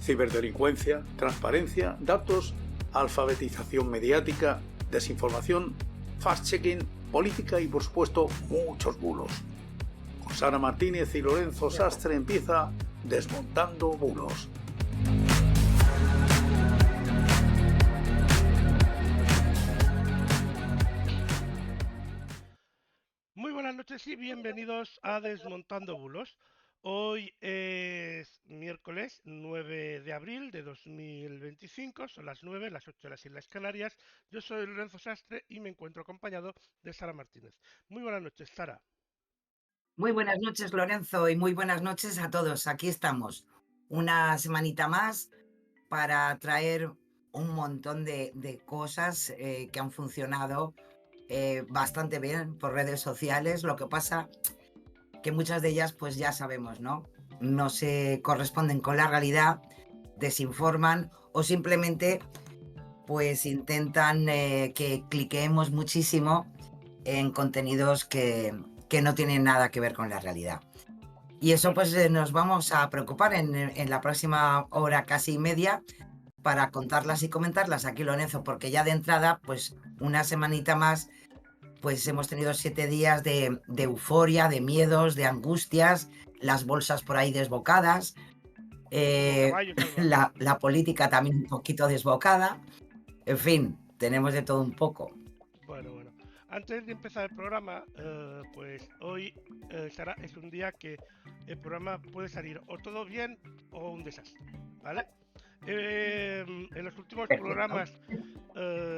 ciberdelincuencia, transparencia, datos, alfabetización mediática, desinformación, fact-checking, política y, por supuesto, muchos bulos. Con Sara Martínez y Lorenzo Sastre empieza Desmontando Bulos. Muy buenas noches y bienvenidos a Desmontando Bulos. Hoy es miércoles 9 de abril de 2025, son las 9, las 8 de las Islas Canarias. Yo soy Lorenzo Sastre y me encuentro acompañado de Sara Martínez. Muy buenas noches, Sara. Muy buenas noches, Lorenzo, y muy buenas noches a todos. Aquí estamos, una semanita más para traer un montón de cosas que han funcionado bastante bien por redes sociales. Lo que pasa que muchas de ellas, pues ya sabemos, ¿no? No se corresponden con la realidad, desinforman o simplemente pues intentan que cliqueemos muchísimo en contenidos que no tienen nada que ver con la realidad. Y eso pues nos vamos a preocupar en la próxima hora casi y media para contarlas y comentarlas aquí, Lorenzo, porque ya de entrada, pues una semanita más, pues hemos tenido 7 días de euforia, de miedos, de angustias, las bolsas por ahí desbocadas, la política también un poquito desbocada, en fin, tenemos de todo un poco. Bueno. Antes de empezar el programa, pues hoy, Sara, es un día que el programa puede salir o todo bien o un desastre, ¿vale? En los últimos Perfecto. programas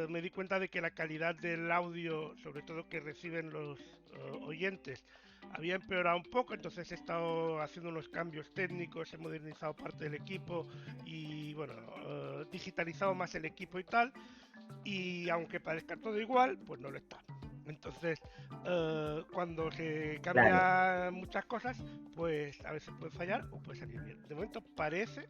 me di cuenta de que la calidad del audio, sobre todo que reciben los oyentes, había empeorado un poco, entonces he estado haciendo unos cambios técnicos, he modernizado parte del equipo y bueno, digitalizado más el equipo y tal, y aunque parezca todo igual, pues no lo está. Entonces, cuando se cambian muchas cosas, pues a veces puede fallar o puede salir bien. De momento parece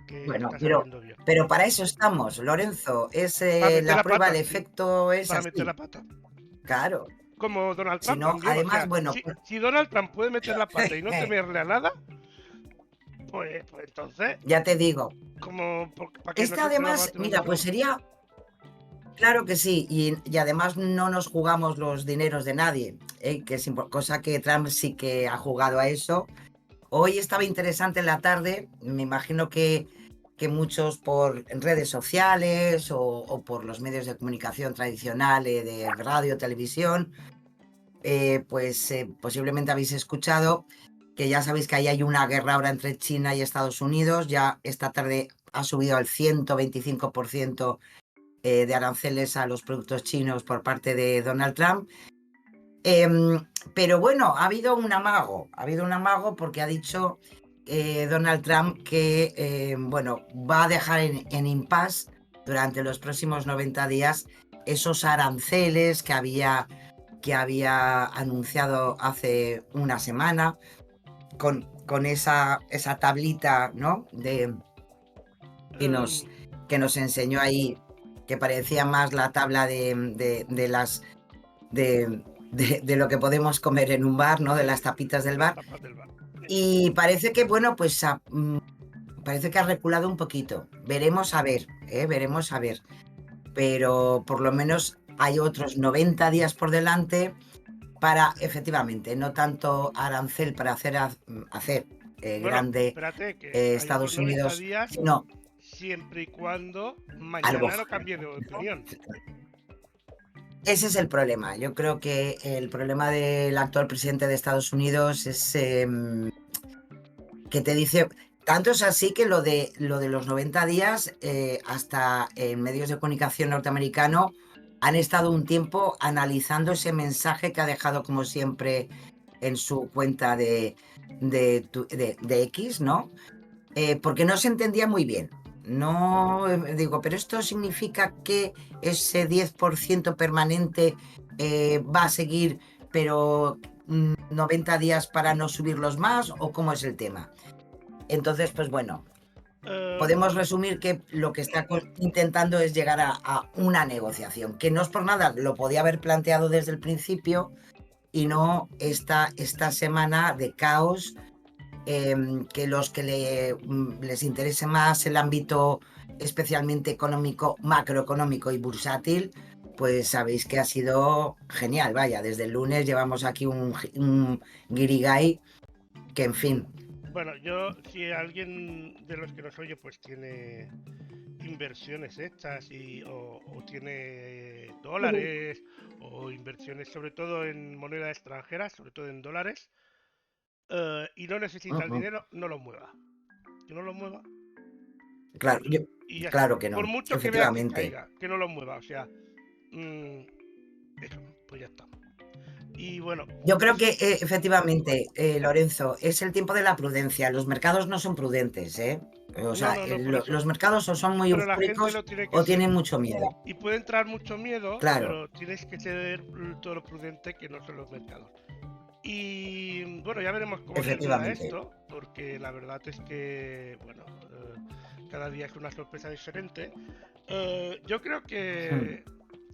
que Bueno, está saliendo bien. pero para eso estamos, Lorenzo. Es Para meter la la prueba, pata, el sí. efecto es Para meter así. la pata. Claro. Como Donald Si Trump no, también. O además, sea, bueno, si Donald Trump puede meter la pata y no temerle a nada, pues entonces, ya te digo. ¿para qué Es que nosotros vamos a además, tener mira, una pues prueba? sería, claro que sí, y además no nos jugamos los dineros de nadie, que es cosa que Trump sí que ha jugado a eso. Hoy estaba interesante en la tarde, me imagino que muchos por redes sociales o por los medios de comunicación tradicionales de radio, televisión, posiblemente habéis escuchado que ya sabéis que ahí hay una guerra ahora entre China y Estados Unidos. Ya esta tarde ha subido al 125% de aranceles a los productos chinos por parte de Donald Trump. Pero bueno, ha habido un amago porque ha dicho Donald Trump que va a dejar en impasse durante los próximos 90 días esos aranceles que había anunciado hace una semana con esa tablita, ¿no? Que nos enseñó ahí, que parecía más la tabla de lo que podemos comer en un bar, ¿no? De las tapitas del bar. Y parece que, bueno, pues parece que ha reculado un poquito. Veremos a ver. Pero por lo menos hay otros 90 días por delante para, efectivamente, no tanto arancel para hacer Bueno, grande espérate, que hay otros Estados 90 Unidos, días sino siempre y cuando algo mañana no cambie de opinión. Ese es el problema. Yo creo que el problema del actual presidente de Estados Unidos es que te dice, tanto es así que lo de los 90 días, hasta en medios de comunicación norteamericano han estado un tiempo analizando ese mensaje que ha dejado, como siempre, en su cuenta de X, ¿no? Porque no se entendía muy bien. No, digo, pero esto significa que ese 10% permanente va a seguir, pero 90 días para no subirlos más, ¿o cómo es el tema? Entonces, pues bueno, podemos resumir que lo que está intentando es llegar a una negociación, que no es por nada, lo podía haber planteado desde el principio y no esta semana de caos que los que les interese más el ámbito especialmente económico, macroeconómico y bursátil, pues sabéis que ha sido genial. Vaya, desde el lunes llevamos aquí un guirigay que, en fin. Bueno, si alguien de los que nos oye pues tiene inversiones hechas o tiene dólares o inversiones sobre todo en moneda extranjera, sobre todo en dólares, y no necesita el dinero, no lo mueva. Que no lo mueva. Claro, Y ya claro está. que Por no, mucho que vea que efectivamente. caiga, que no lo mueva. O sea, eso, pues ya está. Y bueno. Yo creo que efectivamente, Lorenzo, es el tiempo de la prudencia. Los mercados no son prudentes, ¿eh? O sea, No, por eso. los mercados o son muy Pero la gente eufóricos lo tiene que o ser. tienen mucho miedo. Y puede entrar mucho miedo, Claro, pero tienes que ser todo lo prudente que no son los mercados. Y bueno, ya veremos cómo termina efectivamente. esto, porque la verdad es que, bueno, cada día es una sorpresa diferente. Yo creo que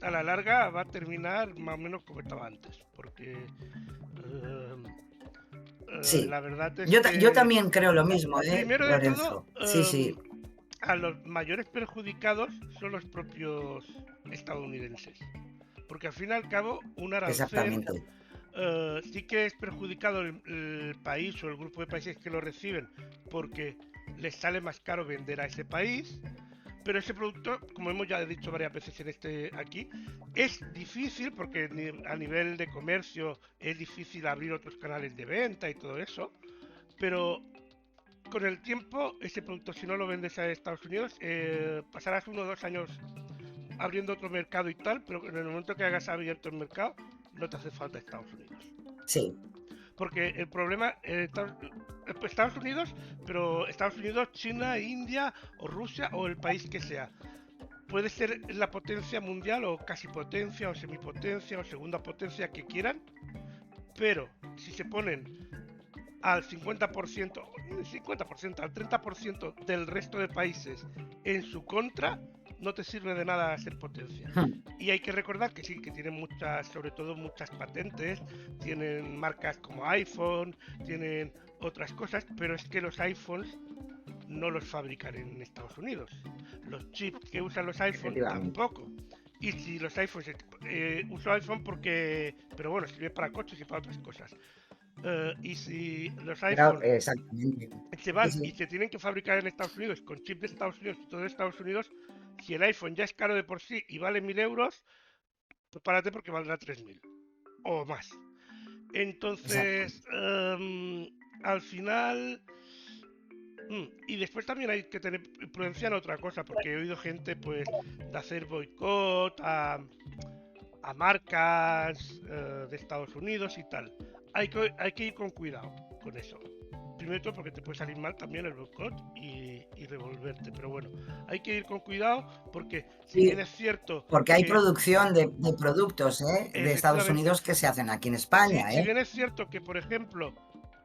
a la larga va a terminar más o menos como estaba antes, porque Sí, la verdad es yo que, también creo lo mismo, primero de todo, Lorenzo? Sí, sí, a los mayores perjudicados son los propios estadounidenses, porque al fin y al cabo un arancel exactamente. sí que es perjudicado el país o el grupo de países que lo reciben porque les sale más caro vender a ese país, pero ese producto, como hemos ya dicho varias veces aquí, es difícil porque a nivel de comercio es difícil abrir otros canales de venta y todo eso, pero con el tiempo ese producto, si no lo vendes a Estados Unidos, pasarás 1 o 2 años abriendo otro mercado y tal, pero en el momento que hagas abierto el mercado no te hace falta Estados Unidos. Sí. Porque el problema, Estados Unidos, pero Estados Unidos, China, India o Rusia o el país que sea, puede ser la potencia mundial o casi potencia o semipotencia o segunda potencia que quieran, pero si se ponen al 50%, al 30% del resto de países en su contra, no te sirve de nada ser potencia. Y hay que recordar que sí, que tienen muchas, sobre todo muchas patentes, tienen marcas como iPhone, tienen otras cosas, pero es que los iPhones no los fabrican en Estados Unidos. Los chips que usan los iPhones tampoco. Y si los iPhones, uso iPhone porque, pero bueno, sirve para coches y para otras cosas. Y si los iPhones se van y se tienen que fabricar en Estados Unidos con chips de Estados Unidos y todo de Estados Unidos, si el iPhone ya es caro de por sí y vale 1.000 euros, pues párate porque valdrá 3.000 o más. Entonces, al final... Y después también hay que tener prudencia en otra cosa, porque he oído gente pues de hacer boicot a marcas de Estados Unidos y tal. Hay que ir con cuidado con eso. Primero todo porque te puede salir mal también el boicot y revolverte. Pero bueno, hay que ir con cuidado porque si bien es cierto... Porque hay producción de productos de Estados Unidos que se hacen aquí en España. Si bien es cierto que, por ejemplo...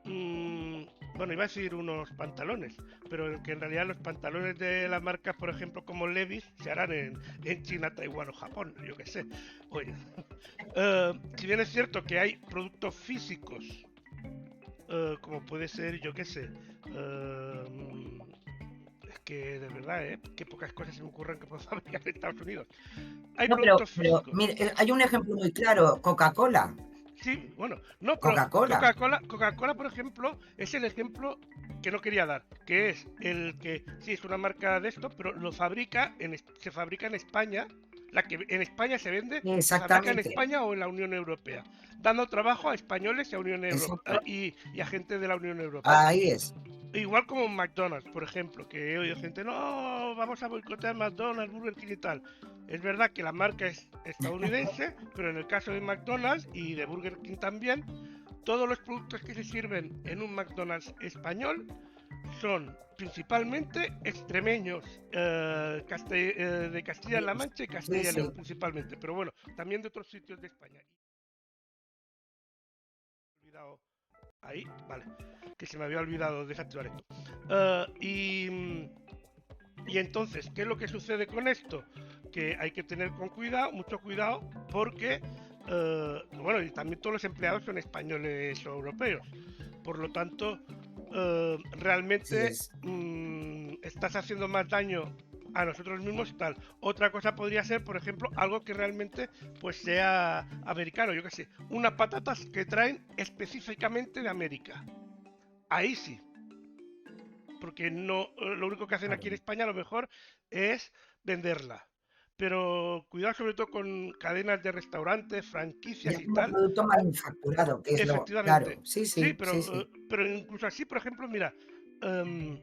bueno, iba a decir unos pantalones, pero que en realidad los pantalones de las marcas, por ejemplo, como Levi's, se harán en China, Taiwán o Japón, yo qué sé. Oye, si bien es cierto que hay productos físicos, como puede ser, yo qué sé, es que de verdad, que pocas cosas se me ocurren que puedo fabricar en Estados Unidos. Hay productos físicos. Mire, hay un ejemplo muy claro, Coca-Cola. Sí, bueno, no, pero Coca-Cola, por ejemplo, es el ejemplo que no quería dar, que es el que sí es una marca de esto, pero se fabrica en España, la que en España se vende, se fabrica en España o en la Unión Europea, dando trabajo a españoles y a y a gente de la Unión Europea. Ahí es. Igual como McDonald's, por ejemplo, que he oído gente, no, vamos a boicotear McDonald's, Burger King y tal. Es verdad que la marca es estadounidense, pero en el caso de McDonald's y de Burger King también, todos los productos que se sirven en un McDonald's español son principalmente extremeños, de Castilla-La Mancha y Castilla y León principalmente, pero bueno, también de otros sitios de España. Ahí, vale, que se me había olvidado desactivar esto. Y entonces, ¿qué es lo que sucede con esto? Que hay que tener mucho cuidado, porque, bueno, y también todos los empleados son españoles o europeos. Por lo tanto, realmente es. estás haciendo más daño a nosotros mismos y tal. Otra cosa podría ser, por ejemplo, algo que realmente pues sea americano, yo qué sé, unas patatas que traen específicamente de América. Ahí sí, porque no, lo único que hacen aquí en Claro. España a lo mejor es venderla. Pero cuidado sobre todo con cadenas de restaurantes, franquicias Ya y como tal. producto manufacturado, que es lo. Efectivamente. Claro, sí, Sí, sí, sí, sí. pero incluso así, por ejemplo, mira, em,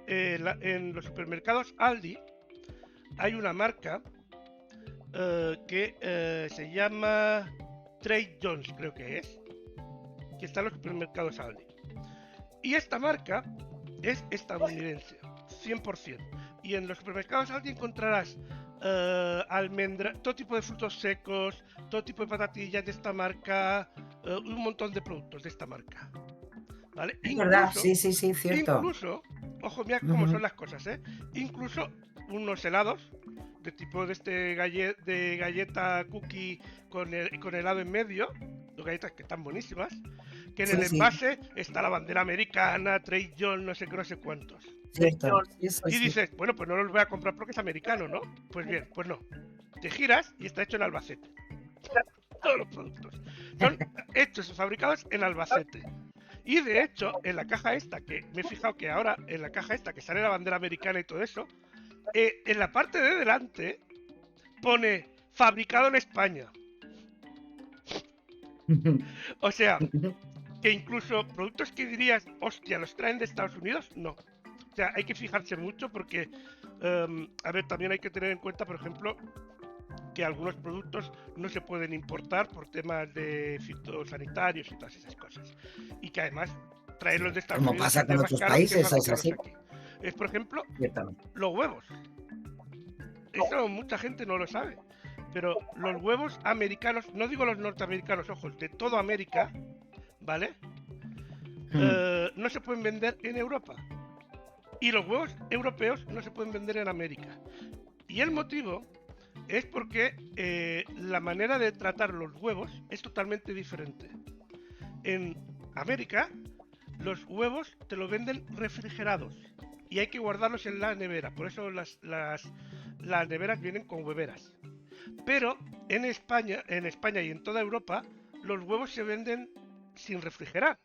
en los supermercados Aldi hay una marca que se llama Trade Jones, creo que está en los supermercados Aldi. Y esta marca es estadounidense, 100%. Y en los supermercados Aldi encontrarás almendra, todo tipo de frutos secos, todo tipo de patatillas de esta marca, un montón de productos de esta marca. ¿Vale? Es verdad, Incluso, sí, sí, sí, cierto. incluso, ojo, mira cómo son Ujú. las cosas, ¿eh? Incluso unos helados de tipo de de galleta cookie con helado en medio, dos galletas que están buenísimas, que en el Sí, sí, envase está la bandera americana, Trey John, no sé qué, no sé cuántos. cierto. Sí, sí, Y sí. dices, bueno, pues no los voy a comprar porque es americano, ¿no? Pues bien, pues no. Te giras y está hecho en Albacete. Todos los productos son hechos y fabricados en Albacete. Y de hecho, en la caja esta, que me he fijado que ahora, en la caja esta, que sale la bandera americana y todo eso, en la parte de delante pone fabricado en España. O sea, que incluso productos que dirías, hostia, los traen de Estados Unidos, no. O sea, hay que fijarse mucho porque, a ver, también hay que tener en cuenta, por ejemplo, que algunos productos no se pueden importar por temas de fitosanitarios y todas esas cosas. Y que además traerlos Sí, de Estados como Unidos pasa saldría con más otros caro que países, es fabricarlos así, aquí. Es, por ejemplo, ciertamente. los huevos. Eso mucha gente no lo sabe. Pero los huevos americanos, no digo los norteamericanos, ojos, de toda América, ¿vale? Mm. No se pueden vender en Europa. Y los huevos europeos no se pueden vender en América. Y el motivo es porque la manera de tratar los huevos es totalmente diferente. En América, los huevos te los venden refrigerados y hay que guardarlos en la nevera. Por eso las neveras vienen con hueveras. Pero en España y en toda Europa, los huevos se venden sin refrigerar.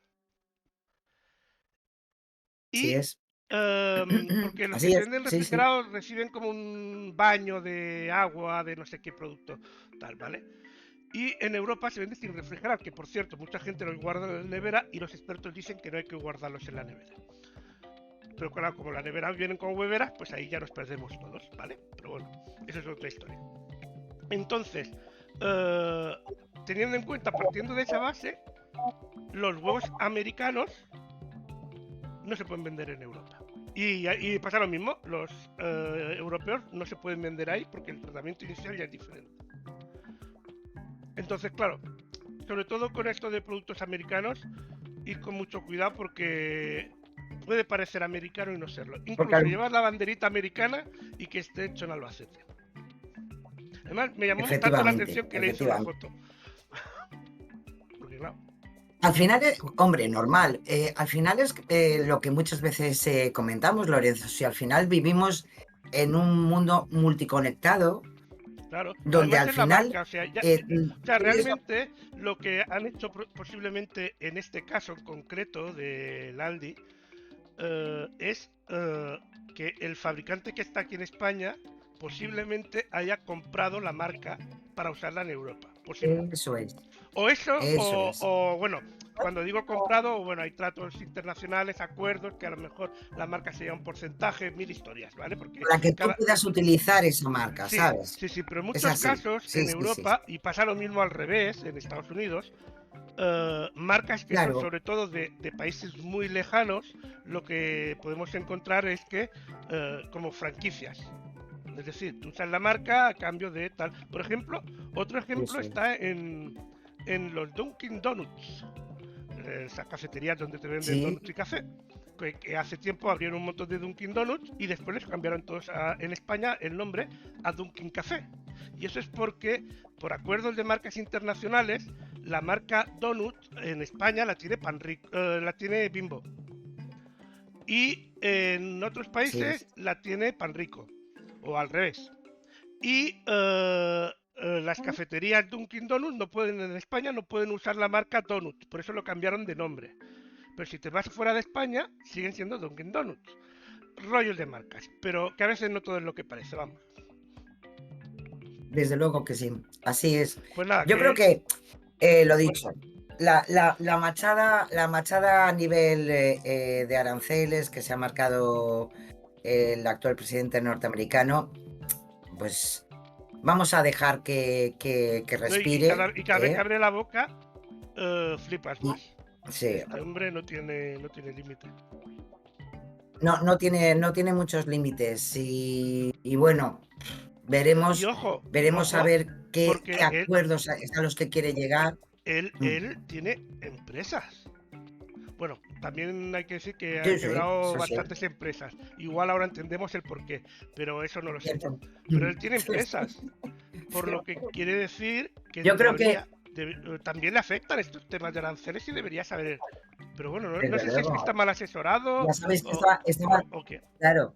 Así Y es. porque los que Así se es, venden sí, sí. refrigerados reciben como un baño de agua, de no sé qué producto, tal, ¿vale? Y en Europa se vende sin refrigerar, que por cierto, mucha gente los guarda en la nevera y los expertos dicen que no hay que guardarlos en la nevera. Pero claro, como las neveras vienen con hueveras, pues ahí ya nos perdemos todos, ¿vale? Pero bueno, eso es otra historia. Entonces, eh, teniendo en cuenta, partiendo de esa base, los huevos americanos no se pueden vender en Europa. Y pasa lo mismo, los europeos no se pueden vender ahí porque el tratamiento inicial ya es diferente. Entonces, claro, sobre todo con esto de productos americanos, ir con mucho cuidado porque puede parecer americano y no serlo. Incluso Porque llevar la banderita americana y que esté hecho en Albacete. Además, me llamó tanto la efectivamente, atención que le hice una efectivamente. foto. Porque claro, Al final, hombre, normal. Al final es lo que muchas veces comentamos, Lorenzo. Si al final vivimos en un mundo multiconectado, claro, donde además al es la final marca, o sea, tienes realmente lo que han hecho posiblemente en este caso en concreto del Aldi es que el fabricante que está aquí en España posiblemente haya comprado la marca para usarla en Europa, posible. eso es, O eso, eso es. o bueno, cuando digo comprado, bueno, hay tratos internacionales, acuerdos, que a lo mejor la marca se lleva un porcentaje, mil historias, ¿vale? Porque Para que tú cada, puedas utilizar esa marca, sí, ¿sabes? sí, sí, pero en Es muchos así. casos Sí, en sí, sí. Europa, y pasa lo mismo al revés, en Estados Unidos, marcas que son Claro, sobre todo de países muy lejanos, lo que podemos encontrar es que como franquicias. Es decir, tú usas la marca a cambio de tal. Por ejemplo, otro ejemplo eso está es. en los Dunkin' Donuts, esas cafeterías donde te venden Sí, donuts y café, que hace tiempo abrieron un montón de Dunkin' Donuts y después les cambiaron todos en España el nombre a Dunkin' Café. Y eso es porque, por acuerdos de marcas internacionales, la marca Donut en España la tiene la tiene Bimbo. Y en otros Sí, países la tiene Panrico, o al revés. Y las cafeterías Dunkin' Donuts no pueden, en España no pueden usar la marca Donuts, por eso lo cambiaron de nombre. Pero si te vas fuera de España, siguen siendo Dunkin' Donuts. Rollos de marcas, pero que a veces no todo es lo que parece, vamos. desde luego que sí. Así es. Pues nada, Yo creo que que, lo dicho, la machada a nivel de aranceles que se ha marcado el actual presidente norteamericano, pues vamos a dejar que no, y respire. cada vez que abre la boca, flipas Y, más. sí, Este hombre no tiene límite. no tiene muchos límites. Y bueno, Y veremos a ojo, ver qué porque acuerdos es a los que quiere llegar. él tiene empresas. Bueno, también hay que decir que ha Sí, sí, quebrado eso sí, bastantes empresas. Igual ahora entendemos el porqué, pero eso no lo sé. cierto. Pero él tiene empresas, por lo que quiere decir que en Yo creo que, teoría también le afectan estos temas de aranceles y debería saber. Pero bueno, no desde sé si es que luego, está mal asesorado ya sabéis que o, estaba, o qué. claro,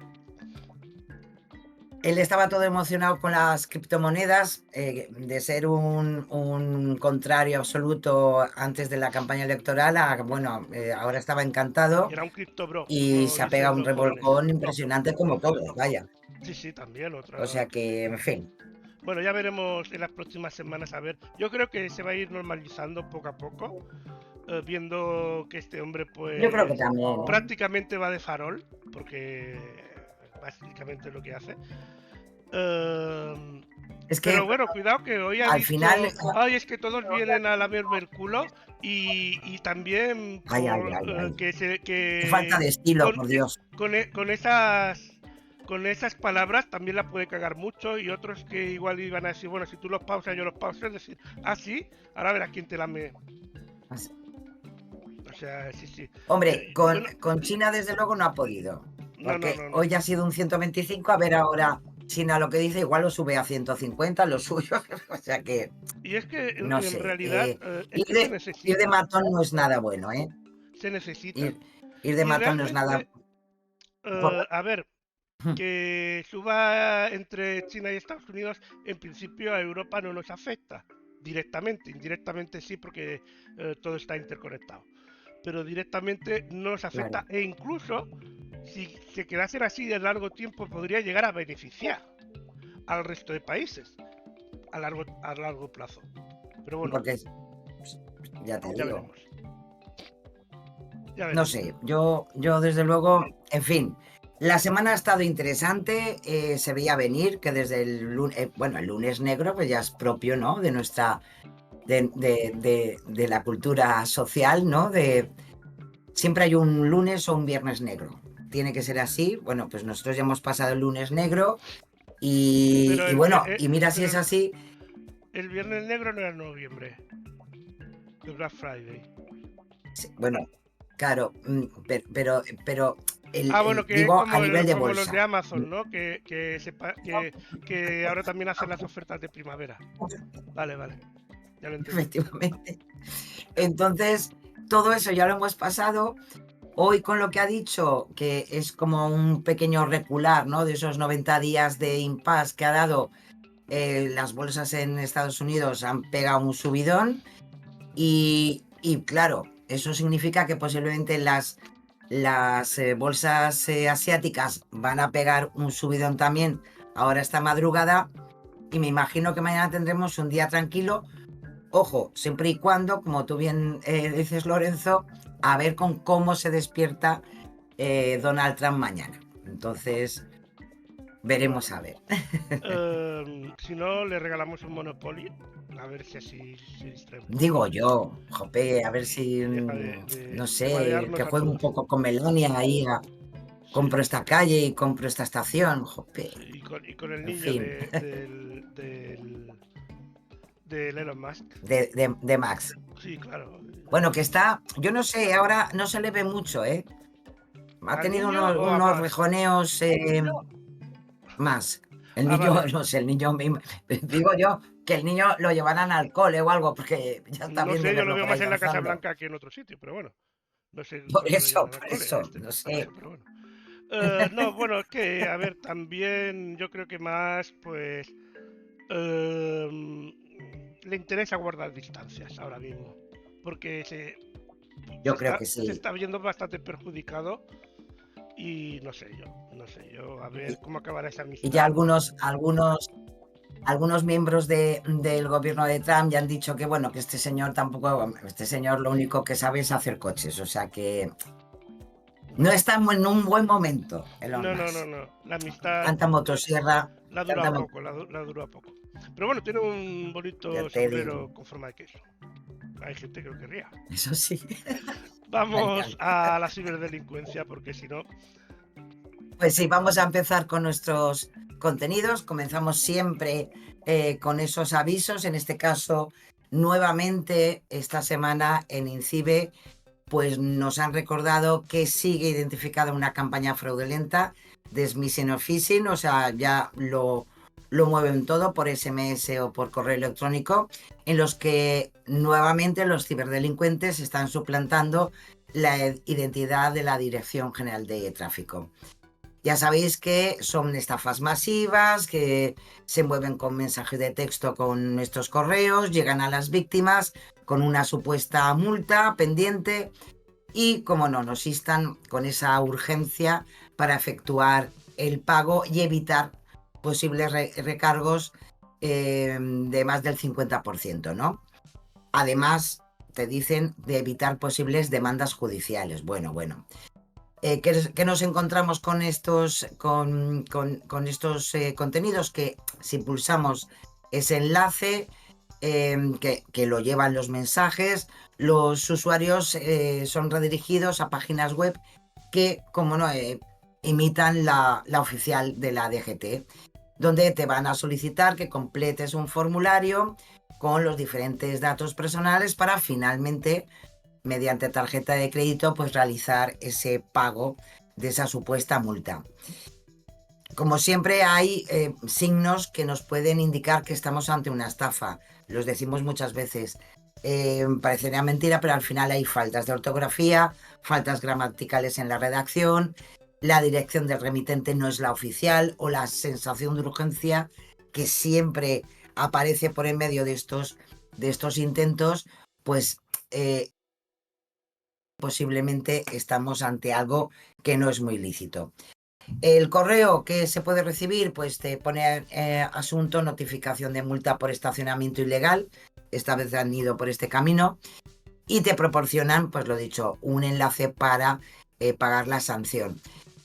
él estaba todo emocionado con las criptomonedas, de ser un contrario absoluto antes de la campaña electoral, bueno, ahora estaba encantado Era un cripto bro, y como se ha pegado dicen un los jóvenes. revolcón impresionante como todo, vaya. Sí, sí, también O otra. sea que, en fin, Bueno, ya veremos en las próximas semanas a ver. Yo creo que se va a ir normalizando poco a poco, viendo que este hombre yo creo que pues también, ¿eh? prácticamente va de farol, porque básicamente es lo que hace. Eh, Es pero que bueno, cuidado que hoy ha al final, dicho, ay, es que todos vienen a lamerme el culo y también ay, ay, por ay, ay, qué falta que de estilo, por Dios. con esas palabras también la puede cagar mucho y otros que igual iban a decir, bueno, si tú los pausas, yo los pauso, es decir, ah, sí, ahora verás quién te lame. Así- O sea, sí, sí. Hombre, Bueno, con China desde luego no ha podido, no, no, porque no, no. hoy ya ha sido un 125, a ver ahora China lo que dice, igual lo sube a 150, lo suyo, o sea que, Y es que no en sé, realidad es ir que se ir de necesita, matón no es nada bueno, ¿eh? se necesita. Ir de Y matón no es nada... realmente, a ver, que suba entre China y Estados Unidos, en principio a Europa no nos afecta directamente, indirectamente sí, porque todo está interconectado. Pero directamente no nos afecta Claro. e incluso si se quedasen así de largo tiempo podría llegar a beneficiar al resto de países a largo plazo. Pero bueno, Porque, ya te ya digo, veremos. Ya no veremos. sé, yo desde luego, en fin, la semana ha estado interesante, se veía venir que desde el lunes, bueno, el lunes negro pues ya es propio, ¿no? De nuestra, de la cultura social, ¿no? Siempre hay un lunes o un viernes negro. Tiene que ser así. Bueno, pues nosotros ya hemos pasado el lunes negro Pero y bueno, y mira si pero es así. el viernes negro no era en noviembre, el Black Friday. Bueno, claro, pero Ah, bueno, que es digo a nivel de como los de bolsa. Amazon, ¿no? Que ahora también hacen las ofertas de primavera. Vale, vale. Ya lo entendí. Efectivamente. Entonces, todo eso ya lo hemos pasado. Hoy con lo que ha dicho, que es como un pequeño recular, ¿no? De esos 90 días de impasse que ha dado, las bolsas en Estados Unidos han pegado un subidón y claro, eso significa que posiblemente las bolsas asiáticas van a pegar un subidón también ahora esta madrugada y me imagino que mañana tendremos un día tranquilo. Ojo, siempre y cuando, como tú bien dices, Lorenzo, a ver con cómo se despierta Donald Trump mañana. Entonces, veremos Bueno, a ver. si no, le regalamos un Monopoly. A ver si así se distrae un Digo poco. yo, jope, a ver si, Y deja no de sé, que marearnos a juegue un todos. poco con Melania ahí, Sí, compro esta calle y compro esta estación, jope, sí. Y con el en niño fin, del Elon Musk. de Max. Sí, claro. Bueno, que está, yo no sé, ahora no se le ve mucho, ¿eh? Ha ¿Al tenido niño o a unos Musk? rejoneos más. El Ah, niño, vale. no sé, el niño, digo yo, que el niño lo llevarán al cole o algo, porque ya está No bien de sé, yo lo verlo veo por más ahí en la Casa danzando. Blanca que en otro sitio, pero bueno. No sé Por cuándo lo eso, llevan al por cole eso, este no sé. paso, pero bueno. No, bueno, es que, a ver, también yo creo que más, pues, em, le interesa guardar distancias ahora mismo, porque Yo creo que se sí. está viendo bastante perjudicado y no sé yo, a ver Y, cómo acabará esa y ya amistad. algunos miembros del gobierno de Trump ya han dicho que, bueno, que este señor tampoco, este señor lo único que sabe es hacer coches, o sea que no está en un buen momento, Elon No, no, no, Musk. no, la amistad Tanta motosierra, la dura tanta, poco, la dura poco. Pero bueno, tiene un ya bonito te digo, sombrero con forma de queso. Hay gente que lo querría. eso sí. Vamos Genial. a la ciberdelincuencia, porque si no, Pues sí, vamos a empezar con nuestros contenidos. Comenzamos siempre con esos avisos. En este caso, nuevamente esta semana en INCIBE, pues nos han recordado que sigue identificada una campaña fraudulenta de smishing o phishing, o sea, ya lo mueven todo por SMS o por correo electrónico, en los que nuevamente los ciberdelincuentes están suplantando la identidad de la Dirección General de Tráfico. Ya sabéis que son estafas masivas, que se mueven con mensajes de texto con nuestros correos, llegan a las víctimas con una supuesta multa pendiente y, como no, nos instan con esa urgencia para efectuar el pago y evitar posibles recargos de más del 50%, ¿no? Además, te dicen de evitar posibles demandas judiciales. Bueno. ¿Qué nos encontramos con estos contenidos? Que si pulsamos ese enlace que lo llevan los mensajes, los usuarios son redirigidos a páginas web que, como no, imitan la oficial de la DGT, donde te van a solicitar que completes un formulario con los diferentes datos personales para finalmente, mediante tarjeta de crédito, pues realizar ese pago de esa supuesta multa. Como siempre, hay signos que nos pueden indicar que estamos ante una estafa. Los decimos muchas veces. Parecería mentira, pero al final hay faltas de ortografía, faltas gramaticales en la redacción, la dirección del remitente no es la oficial o la sensación de urgencia que siempre aparece por en medio de estos intentos, pues posiblemente estamos ante algo que no es muy lícito. El correo que se puede recibir, pues te pone asunto, notificación de multa por estacionamiento ilegal. Esta vez han ido por este camino y te proporcionan, pues lo dicho, un enlace para pagar la sanción.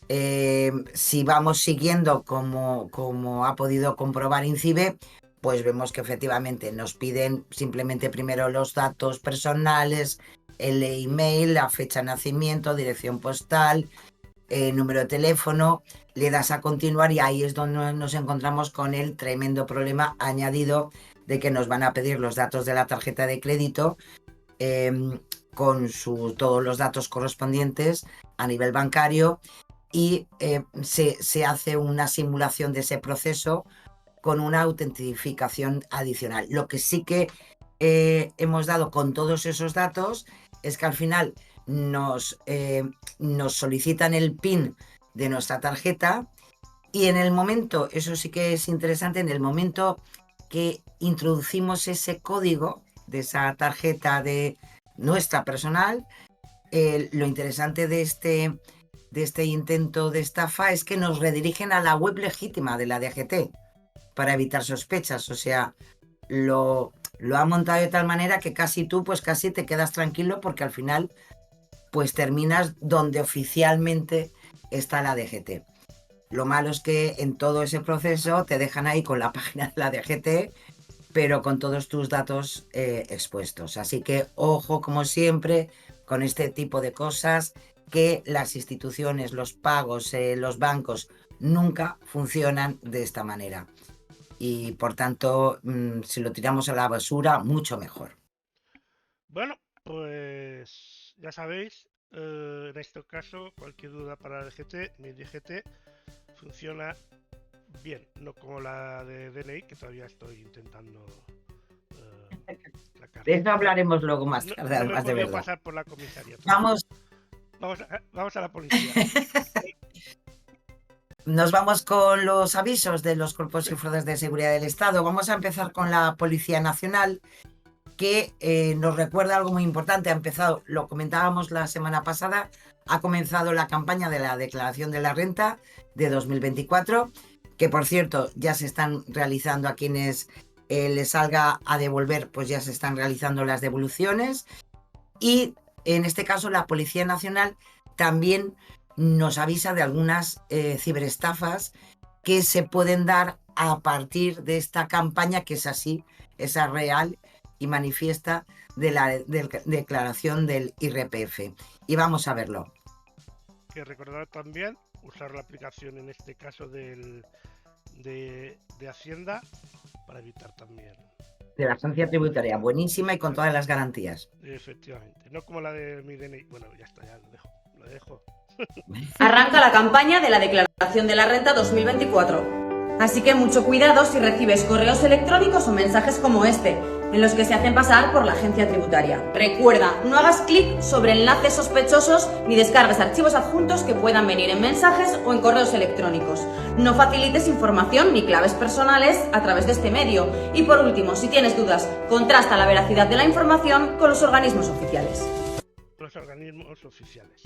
Si vamos siguiendo como ha podido comprobar INCIBE, pues vemos que efectivamente nos piden simplemente primero los datos personales, el email, la fecha de nacimiento, dirección postal, número de teléfono, le das a continuar y ahí es donde nos encontramos con el tremendo problema añadido de que nos van a pedir los datos de la tarjeta de crédito con todos los datos correspondientes a nivel bancario y se hace una simulación de ese proceso con una autentificación adicional. Lo que sí que hemos dado con todos esos datos es que al final nos solicitan el PIN de nuestra tarjeta y en el momento, eso sí que es interesante, en el momento que introducimos ese código de esa tarjeta de nuestra personal, lo interesante de este intento de estafa es que nos redirigen a la web legítima de la DGT para evitar sospechas. O sea, lo ha montado de tal manera que casi tú, pues casi te quedas tranquilo porque al final, pues terminas donde oficialmente está la DGT. Lo malo es que en todo ese proceso te dejan ahí con la página de la DGT, pero con todos tus datos expuestos. Así que ojo, como siempre, con este tipo de cosas, que las instituciones, los pagos, los bancos nunca funcionan de esta manera. Y por tanto, si lo tiramos a la basura, mucho mejor. bueno, pues ya sabéis, en este caso, cualquier duda para la DGT, mi DGT funciona bien, no como la de DNI, que todavía estoy intentando De sacarla. eso hablaremos luego más No, tarde, no me he además de podido verdad. pasar por la comisaría todavía. Vamos, Vamos a la policía. Nos vamos con los avisos de los cuerpos y fuerzas de seguridad del Estado. Vamos a empezar con la Policía Nacional, que nos recuerda algo muy importante. Ha empezado, lo comentábamos la semana pasada, ha comenzado la campaña de la declaración de la renta de 2024, que por cierto ya se están realizando a quienes les salga a devolver, pues ya se están realizando las devoluciones. Y en este caso la Policía Nacional también nos avisa de algunas ciberestafas que se pueden dar a partir de esta campaña, que es así, esa real y manifiesta de la declaración del IRPF. Y vamos a verlo. Que recordar también usar la aplicación, en este caso de Hacienda, para evitar también. De la agencia tributaria, buenísima y con todas las garantías. Efectivamente, no como la de mi DNI. Bueno, ya está, ya lo dejo. Arranca la campaña de la declaración de la renta 2024. Así que mucho cuidado si recibes correos electrónicos o mensajes como este, en los que se hacen pasar por la agencia tributaria. Recuerda, no hagas clic sobre enlaces sospechosos ni descargues archivos adjuntos que puedan venir en mensajes o en correos electrónicos. No facilites información ni claves personales a través de este medio. Y por último, si tienes dudas, contrasta la veracidad de la información con los organismos oficiales. Los organismos oficiales.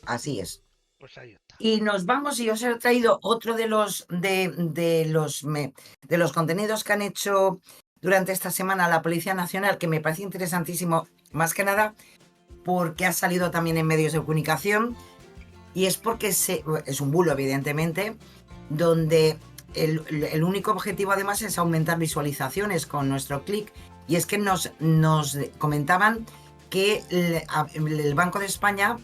Así es. Pues ahí está. Y nos vamos, y os he traído otro de los contenidos que han hecho durante esta semana la Policía Nacional, que me parece interesantísimo, más que nada porque ha salido también en medios de comunicación, y es porque es un bulo, evidentemente, donde el único objetivo además es aumentar visualizaciones con nuestro clic, y es que nos comentaban que el Banco de España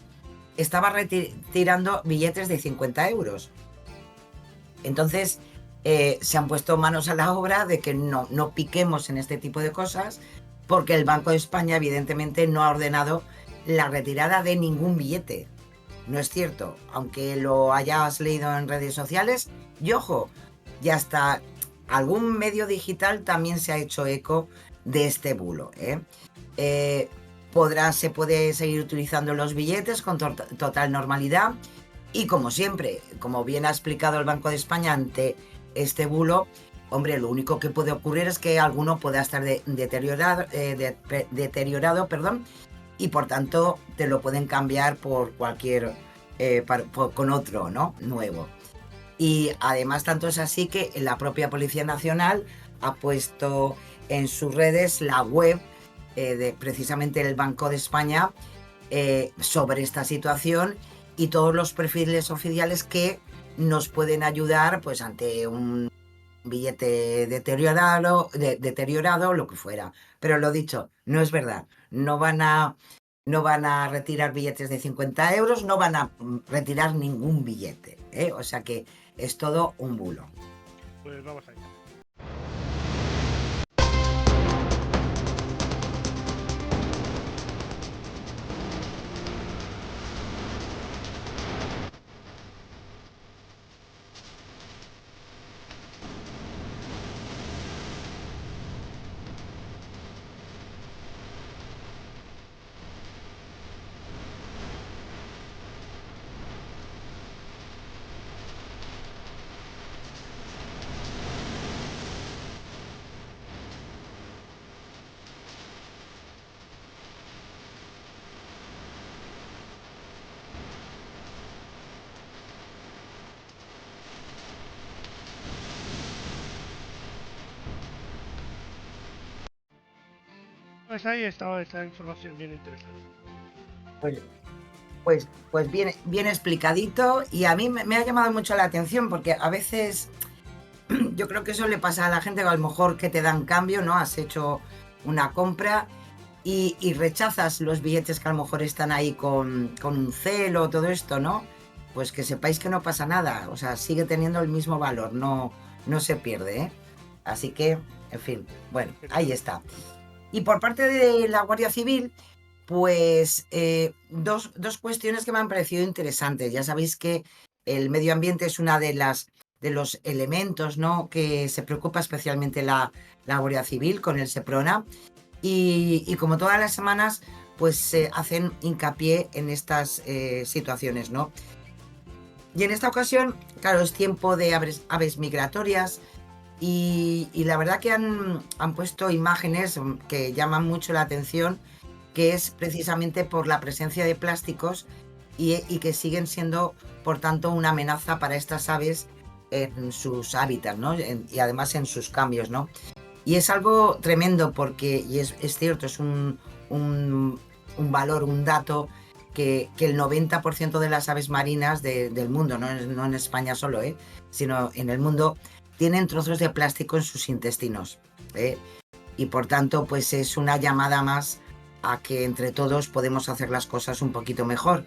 estaba retirando billetes de 50 euros. Entonces se han puesto manos a la obra de que no piquemos en este tipo de cosas, porque el Banco de España evidentemente no ha ordenado la retirada de ningún billete. No es cierto, aunque lo hayas leído en redes sociales. Y ojo, ya hasta algún medio digital también se ha hecho eco de este bulo, se puede seguir utilizando los billetes con total normalidad, y como siempre, como bien ha explicado el Banco de España ante este bulo, hombre, lo único que puede ocurrir es que alguno pueda estar deteriorado, y por tanto te lo pueden cambiar por cualquier, con otro, ¿no? Nuevo. Y además tanto es así que la propia Policía Nacional ha puesto en sus redes la web precisamente el Banco de España sobre esta situación, y todos los perfiles oficiales que nos pueden ayudar pues ante un billete deteriorado, lo que fuera. Pero lo dicho, no es verdad, no van a retirar billetes de 50 euros, no van a retirar ningún billete, o sea que es todo un bulo. Pues vamos allá. Pues ahí está esta información bien interesante. Pues bien explicadito, y a mí me ha llamado mucho la atención, porque a veces yo creo que eso le pasa a la gente, que a lo mejor que te dan cambio, ¿no? Has hecho una compra y rechazas los billetes que a lo mejor están ahí con un celo, todo esto, ¿no? Pues que sepáis que no pasa nada, o sea, sigue teniendo el mismo valor, no se pierde, ¿eh? Así que, en fin, bueno, ahí está. Y por parte de la Guardia Civil, pues dos cuestiones que me han parecido interesantes. Ya sabéis que el medio ambiente es una de los elementos, ¿no?, que se preocupa especialmente la Guardia Civil con el SEPRONA, y como todas las semanas pues hacen hincapié en estas situaciones, ¿no? Y en esta ocasión, claro, es tiempo de aves migratorias y la verdad que han puesto imágenes que llaman mucho la atención, que es precisamente por la presencia de plásticos y que siguen siendo, por tanto, una amenaza para estas aves en sus hábitats, ¿no? Y además en sus cambios, ¿no? Y es algo tremendo porque, y es cierto, es un valor, un dato, que el 90% de las aves marinas del mundo, no en España solo, sino en el mundo, tienen trozos de plástico en sus intestinos. Y por tanto, pues es una llamada más a que entre todos podemos hacer las cosas un poquito mejor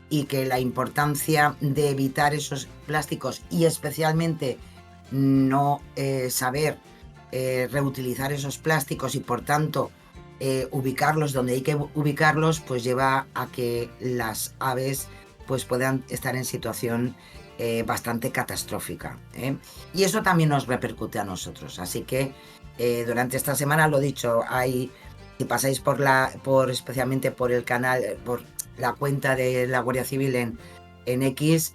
y que la importancia de evitar esos plásticos y especialmente no saber reutilizar esos plásticos y por tanto ubicarlos donde hay que ubicarlos, pues lleva a que las aves pues puedan estar en situación bastante catastrófica, y eso también nos repercute a nosotros. Así que durante esta semana, lo dicho, si pasáis especialmente por el canal, por la cuenta de la Guardia Civil en X,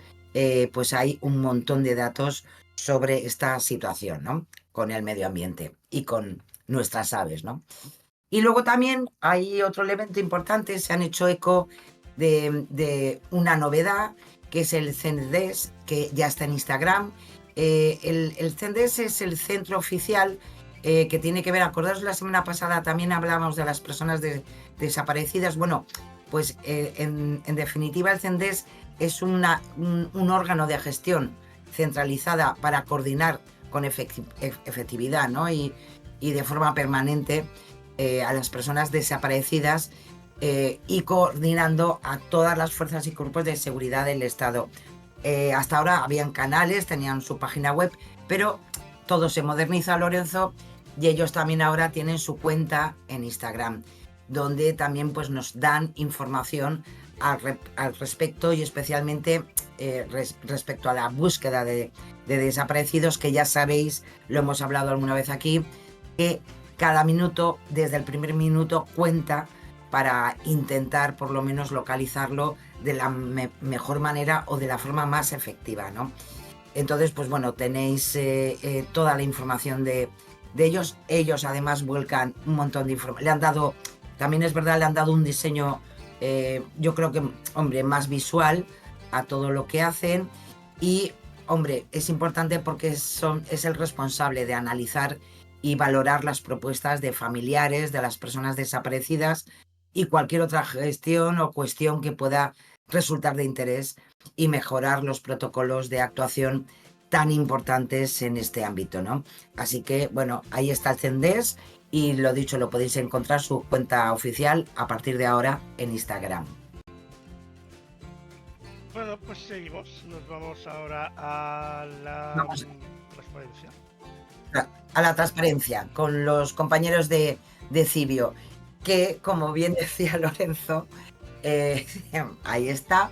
pues hay un montón de datos sobre esta situación, ¿no? Con el medio ambiente y con nuestras aves, ¿no? Y luego también hay otro elemento importante, se han hecho eco de una novedad, que es el CENDES, que ya está en Instagram. El CENDES es el centro oficial que tiene que ver, acordaos, la semana pasada también hablábamos de las personas desaparecidas. Bueno, pues en definitiva el CENDES es un órgano de gestión centralizada para coordinar con efectividad, ¿no? y de forma permanente a las personas desaparecidas y coordinando a todas las fuerzas y cuerpos de seguridad del Estado. Hasta ahora habían canales, tenían su página web, pero todo se moderniza, Lorenzo, y ellos también ahora tienen su cuenta en Instagram, donde también pues nos dan información al respecto, y especialmente respecto a la búsqueda de desaparecidos, que ya sabéis, lo hemos hablado alguna vez aquí, que cada minuto, desde el primer minuto, cuenta para intentar por lo menos localizarlo de la mejor manera o de la forma más efectiva, ¿no? Entonces, pues bueno, tenéis toda la información de ellos. Ellos además vuelcan un montón de información. También es verdad, le han dado un diseño, yo creo que, hombre, más visual a todo lo que hacen. Y, hombre, es importante porque es el responsable de analizar y valorar las propuestas de familiares de las personas desaparecidas y cualquier otra gestión o cuestión que pueda resultar de interés y mejorar los protocolos de actuación tan importantes en este ámbito, ¿no? Así que, bueno, ahí está el CENDES y, lo dicho, lo podéis encontrar su cuenta oficial a partir de ahora en Instagram. Bueno, pues seguimos. Nos vamos ahora a la transparencia. A la transparencia con los compañeros de Cibio, que, como bien decía Lorenzo, ahí está,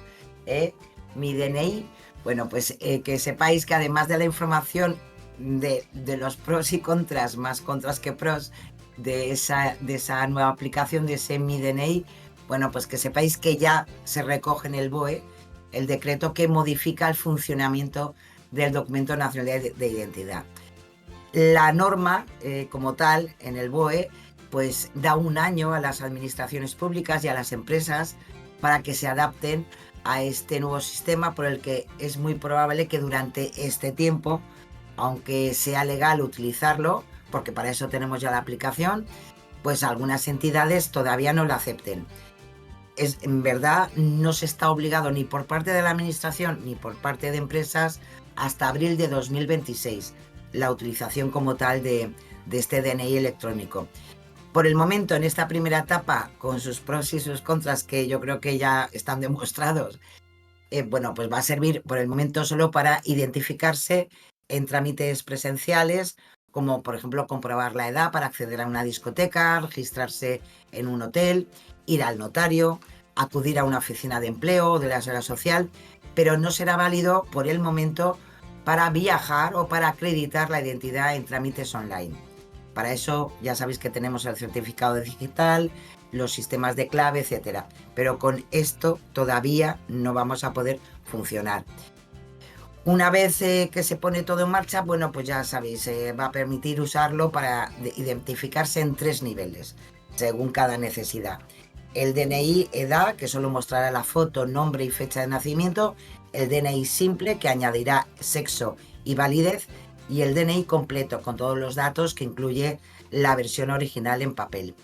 mi DNI. Bueno, pues que sepáis que además de la información de los pros y contras, más contras que pros, de esa nueva aplicación, de ese mi DNI, bueno, pues que sepáis que ya se recoge en el BOE el decreto que modifica el funcionamiento del Documento Nacional de Identidad. La norma, como tal, en el BOE, pues da un año a las administraciones públicas y a las empresas para que se adapten a este nuevo sistema, por el que es muy probable que durante este tiempo, aunque sea legal utilizarlo, porque para eso tenemos ya la aplicación, pues algunas entidades todavía no la acepten. En verdad, no se está obligado ni por parte de la administración ni por parte de empresas hasta abril de 2026 la utilización como tal de este DNI electrónico. Por el momento, en esta primera etapa, con sus pros y sus contras, que yo creo que ya están demostrados, bueno, pues va a servir por el momento solo para identificarse en trámites presenciales, como por ejemplo comprobar la edad para acceder a una discoteca, registrarse en un hotel, ir al notario, acudir a una oficina de empleo o de la seguridad social, pero no será válido por el momento para viajar o para acreditar la identidad en trámites online. Para eso ya sabéis que tenemos el certificado digital, los sistemas de clave, etcétera. Pero con esto todavía no vamos a poder funcionar. Una vez que se pone todo en marcha, bueno, pues ya sabéis, va a permitir usarlo para identificarse en 3 niveles, según cada necesidad. El DNI edad, que solo mostrará la foto, nombre y fecha de nacimiento. El DNI simple, que añadirá sexo y validez. Y el DNI completo, con todos los datos, que incluye la versión original en papel.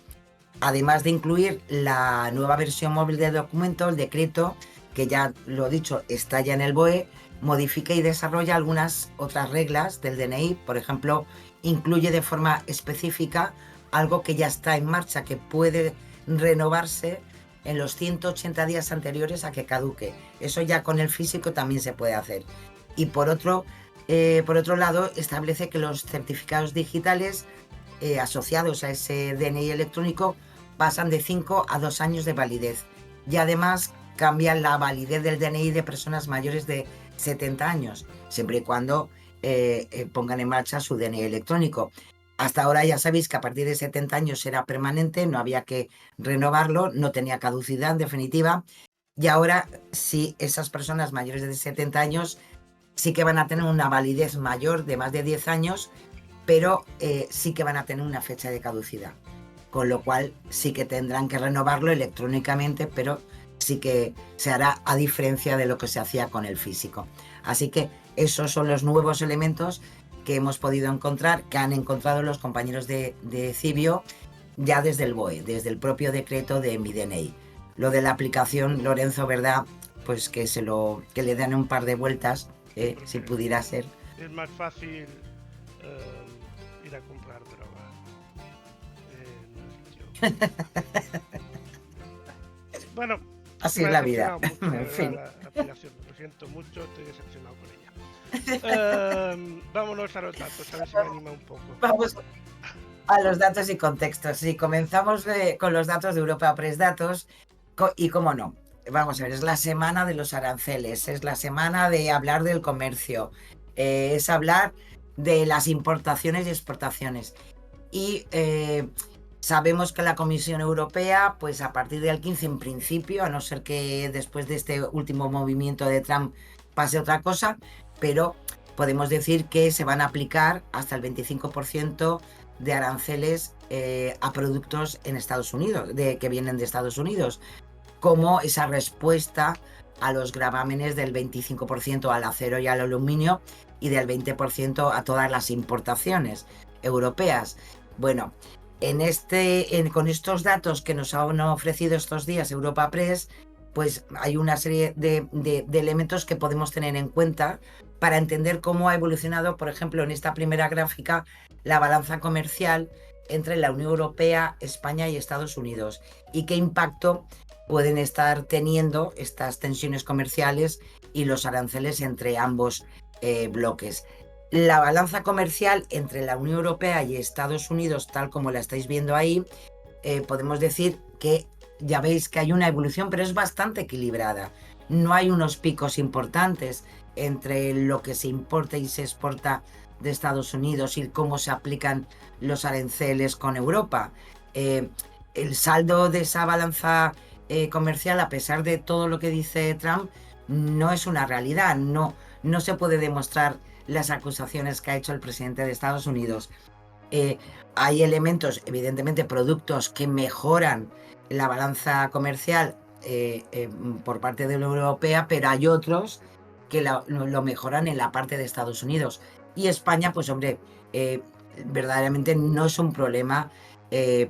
Además de incluir la nueva versión móvil del documento, el decreto, que ya lo he dicho, está ya en el BOE, modifica y desarrolla algunas otras reglas del DNI. Por ejemplo, incluye de forma específica algo que ya está en marcha, que puede renovarse en los 180 días anteriores a que caduque. Eso ya con el físico también se puede hacer. Y por otro lado, establece que los certificados digitales asociados a ese DNI electrónico pasan de 5 a 2 años de validez. Y además cambian la validez del DNI de personas mayores de 70 años, siempre y cuando pongan en marcha su DNI electrónico. Hasta ahora ya sabéis que a partir de 70 años era permanente, no había que renovarlo, no tenía caducidad en definitiva. Y ahora sí, esas personas mayores de 70 años sí que van a tener una validez mayor de más de 10 años, pero sí que van a tener una fecha de caducidad. Con lo cual sí que tendrán que renovarlo electrónicamente, pero sí que se hará a diferencia de lo que se hacía con el físico. Así que esos son los nuevos elementos que hemos podido encontrar, que han encontrado los compañeros de Cibio ya desde el BOE, desde el propio decreto de Mi DNI. Lo de la aplicación, Lorenzo, ¿verdad? Pues que le den un par de vueltas, si pudiera ser. Es más fácil ir a comprar droga. Bueno, así es la vida. En fin. La aplicación. Lo siento mucho, estoy decepcionado con ella. Vámonos a los datos, a ver si me anima un poco. Vamos a los datos y contextos. Sí, comenzamos con los datos de Europa Press Datos. Y cómo no, vamos a ver, es la semana de los aranceles, es la semana de hablar del comercio, es hablar de las importaciones y exportaciones. Y sabemos que la Comisión Europea, pues a partir del 15 en principio, a no ser que después de este último movimiento de Trump pase otra cosa, pero podemos decir que se van a aplicar hasta el 25% de aranceles a productos en Estados Unidos, que vienen de Estados Unidos, como esa respuesta a los gravámenes del 25% al acero y al aluminio y del 20% a todas las importaciones europeas. Bueno, con estos datos que nos han ofrecido estos días Europa Press, pues hay una serie de elementos que podemos tener en cuenta para entender cómo ha evolucionado, por ejemplo, en esta primera gráfica, la balanza comercial entre la Unión Europea, España y Estados Unidos, y qué impacto pueden estar teniendo estas tensiones comerciales y los aranceles entre ambos bloques. La balanza comercial entre la Unión Europea y Estados Unidos, tal como la estáis viendo ahí, podemos decir que ya veis que hay una evolución, pero es bastante equilibrada. No hay unos picos importantes entre lo que se importa y se exporta de Estados Unidos y cómo se aplican los aranceles con Europa. El saldo de esa balanza comercial, a pesar de todo lo que dice Trump, no es una realidad. No se puede demostrar las acusaciones que ha hecho el presidente de Estados Unidos. Hay elementos, evidentemente, productos que mejoran la balanza comercial por parte de la Unión Europea, pero hay otros que lo mejoran en la parte de Estados Unidos. Y España, pues hombre, verdaderamente no es un problema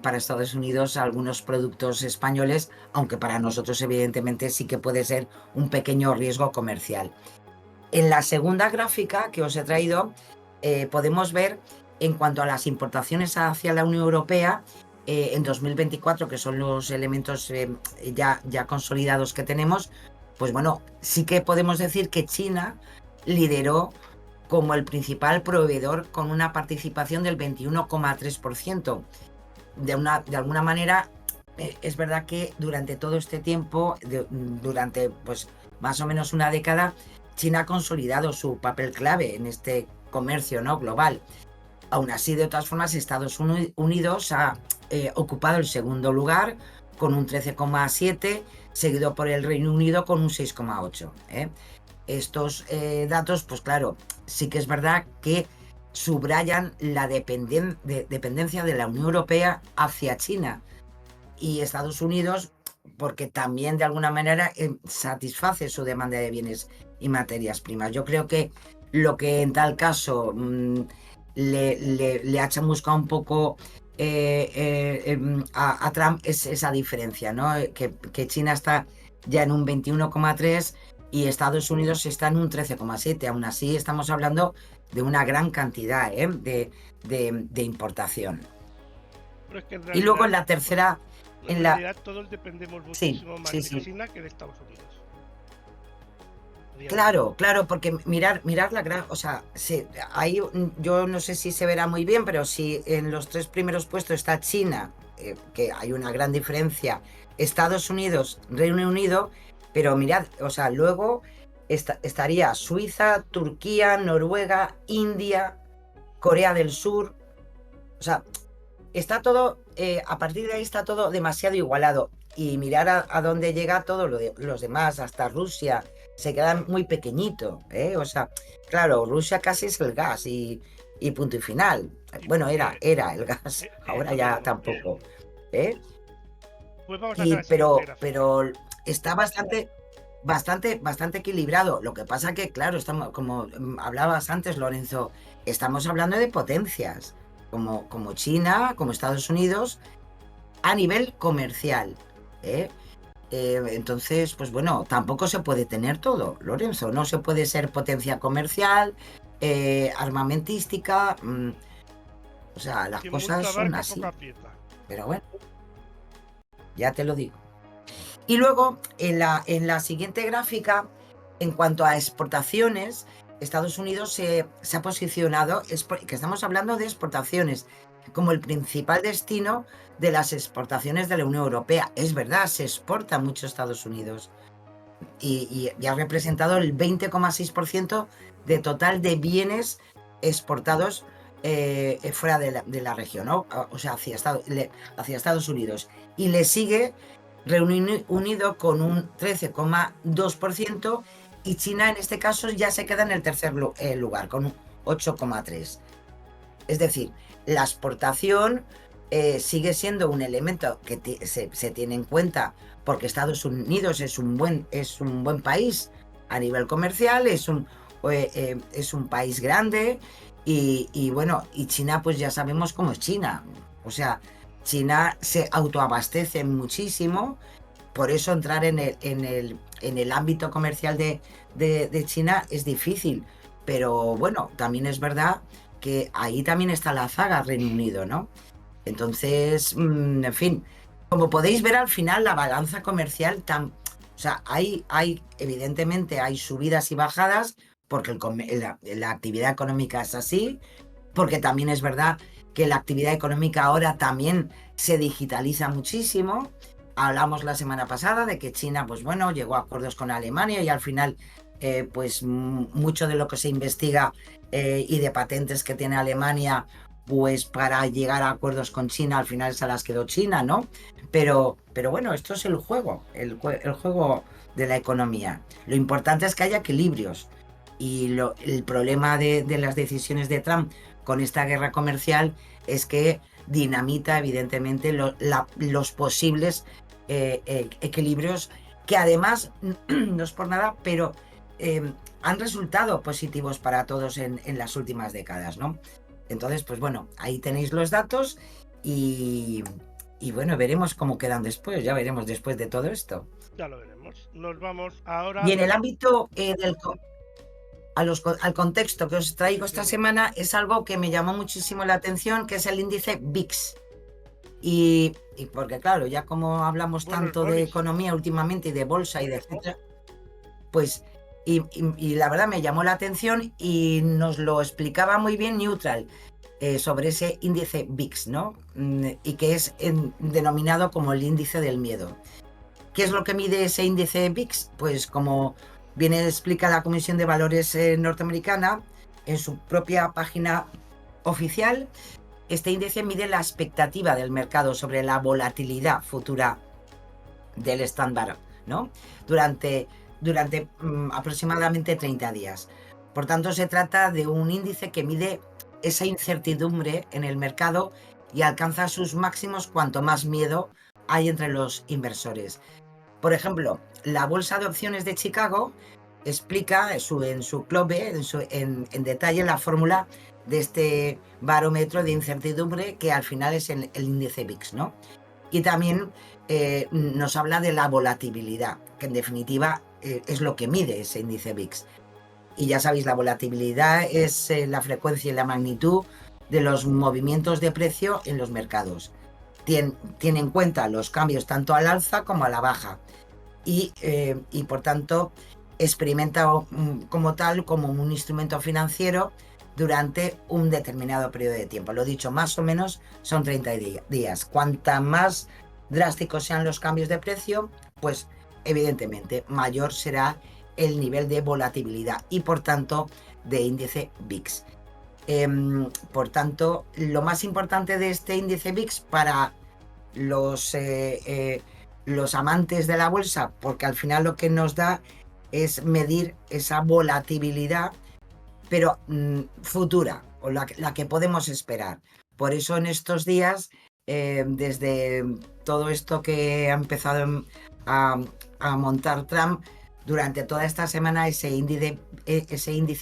para Estados Unidos algunos productos españoles, aunque para nosotros evidentemente sí que puede ser un pequeño riesgo comercial. En la segunda gráfica que os he traído podemos ver en cuanto a las importaciones hacia la Unión Europea en 2024, que son los elementos ya consolidados que tenemos, pues bueno, sí que podemos decir que China lideró como el principal proveedor con una participación del 21,3%. De alguna manera, es verdad que durante todo este tiempo, durante pues más o menos una década, China ha consolidado su papel clave en este comercio, ¿no?, global. Aún así, de todas formas, Estados Unidos ha ocupado el segundo lugar con un 13,7, seguido por el Reino Unido con un 6,8. Estos datos, pues claro, sí que es verdad que subrayan la dependencia de la Unión Europea hacia China y Estados Unidos, porque también de alguna manera satisface su demanda de bienes y materias primas. Yo creo que lo que en tal caso le ha chamuscado un poco a Trump es esa diferencia, ¿no? Que China está ya en un 21,3 y Estados Unidos está en un 13,7. Aún así estamos hablando de una gran cantidad de importación. Pero es que y luego en la tercera... En realidad todos dependemos muchísimo más de China que de Estados Unidos. Claro, porque mirar la gran, o sea, ahí yo no sé si se verá muy bien, pero si en los 3 primeros puestos está China, que hay una gran diferencia, Estados Unidos, Reino Unido, pero mirad, o sea, luego estaría Suiza, Turquía, Noruega, India, Corea del Sur, o sea, está todo, a partir de ahí está todo demasiado igualado, y mirar a dónde llega todos los demás, hasta Rusia, se queda muy pequeñito, o sea, claro, Rusia casi es el gas y punto y final. Bueno, era el gas, ahora ya tampoco, Pues vamos a pero está bastante equilibrado. Lo que pasa que, claro, estamos, como hablabas antes, Lorenzo, estamos hablando de potencias como China, como Estados Unidos, a nivel comercial, entonces, pues bueno, tampoco se puede tener todo, Lorenzo. No se puede ser potencia comercial, armamentística, o sea, las cosas son así. Pero bueno, ya te lo digo. Y luego, en la siguiente gráfica, en cuanto a exportaciones, Estados Unidos se ha posicionado, que estamos hablando de exportaciones, como el principal destino de las exportaciones de la Unión Europea. Es verdad, se exporta mucho a Estados Unidos y ha representado el 20,6% de total de bienes exportados fuera de la región, ¿no? O sea, hacia Estados Unidos. Y le sigue Reino Unido con un 13,2% y China en este caso ya se queda en el tercer lugar con un 8,3%. Es decir, la exportación sigue siendo un elemento que se tiene en cuenta porque Estados Unidos es un buen país a nivel comercial, es un país grande y bueno, y China pues ya sabemos cómo es China. O sea, China se autoabastece muchísimo, por eso entrar en el ámbito comercial de China es difícil, pero bueno, también es verdad que ahí también está la zaga Reino Unido, ¿no? Entonces, en fin, como podéis ver al final la balanza comercial, o sea, evidentemente hay subidas y bajadas porque la actividad económica es así, porque también es verdad que la actividad económica ahora también se digitaliza muchísimo. Hablamos la semana pasada de que China, pues bueno, llegó a acuerdos con Alemania y al final, pues mucho de lo que se investiga y de patentes que tiene Alemania, pues para llegar a acuerdos con China, al final se las quedó China, ¿no? Pero bueno, esto es el juego de la economía. Lo importante es que haya equilibrios y el problema de las decisiones de Trump con esta guerra comercial es que dinamita evidentemente los posibles equilibrios que además, no es por nada, pero han resultado positivos para todos en las últimas décadas, ¿no? Entonces, pues bueno, ahí tenéis los datos y bueno, veremos cómo quedan después, ya veremos después de todo esto. Ya lo veremos. Nos vamos ahora... Y en el ámbito al contexto que os traigo esta semana es algo que me llamó muchísimo la atención, que es el índice VIX. Y porque claro, ya como hablamos tanto de economía últimamente y de bolsa y de etcétera, pues y la verdad me llamó la atención y nos lo explicaba muy bien Neutral sobre ese índice VIX, ¿no? Y que es denominado como el índice del miedo. ¿Qué es lo que mide ese índice VIX? Pues como bien explica la Comisión de Valores norteamericana en su propia página oficial, este índice mide la expectativa del mercado sobre la volatilidad futura del estándar, ¿no? Durante aproximadamente 30 días. Por tanto, se trata de un índice que mide esa incertidumbre en el mercado y alcanza sus máximos cuanto más miedo hay entre los inversores. Por ejemplo, la Bolsa de Opciones de Chicago explica en su CLOBE, en detalle, la fórmula de este barómetro de incertidumbre que al final es el índice VIX, ¿no? Y también nos habla de la volatilidad, que en definitiva es lo que mide ese índice VIX. Y ya sabéis, la volatilidad es la frecuencia y la magnitud de los movimientos de precio en los mercados. Tiene en cuenta los cambios tanto al alza como a la baja y por tanto experimenta como tal, como un instrumento financiero durante un determinado periodo de tiempo. Lo dicho, más o menos son 30 días. Cuanta más drásticos sean los cambios de precio, pues evidentemente mayor será el nivel de volatilidad y por tanto de índice VIX. Por tanto, lo más importante de este índice VIX para los amantes de la bolsa, porque al final lo que nos da es medir esa volatilidad, pero futura, o la que podemos esperar. Por eso en estos días, desde todo esto que ha empezado a montar Trump, durante toda esta semana ese índice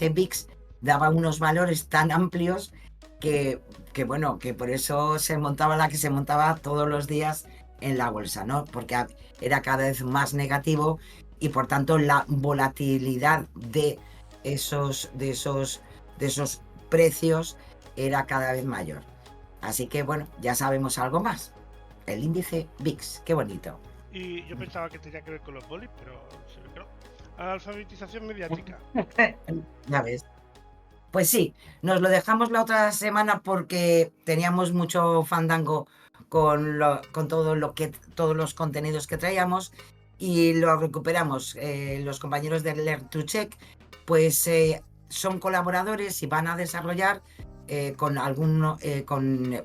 VIX daba unos valores tan amplios que por eso se montaba la que se montaba todos los días en la bolsa, ¿no? Porque era cada vez más negativo y por tanto la volatilidad de esos precios era cada vez mayor. Así que bueno, ya sabemos algo más. El índice VIX, qué bonito. Y yo pensaba que tenía que ver con los bolis, pero se ve que no. Alfabetización mediática. Ya ves. Pues sí, nos lo dejamos la otra semana porque teníamos mucho fandango con todos los contenidos que traíamos y lo recuperamos. Los compañeros de Learn to Check pues son colaboradores y van a desarrollar con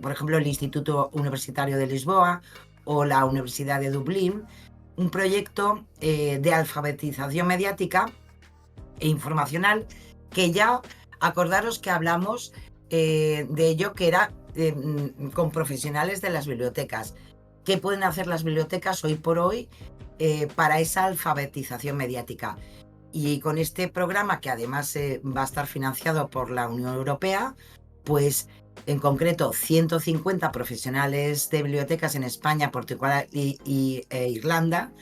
por ejemplo, el Instituto Universitario de Lisboa o la Universidad de Dublín, un proyecto de alfabetización mediática e informacional que ya, acordaros que hablamos de ello, que era con profesionales de las bibliotecas. ¿Qué pueden hacer las bibliotecas hoy por hoy para esa alfabetización mediática? Y con este programa, que además va a estar financiado por la Unión Europea, pues en concreto 150 profesionales de bibliotecas en España, Portugal e Irlanda,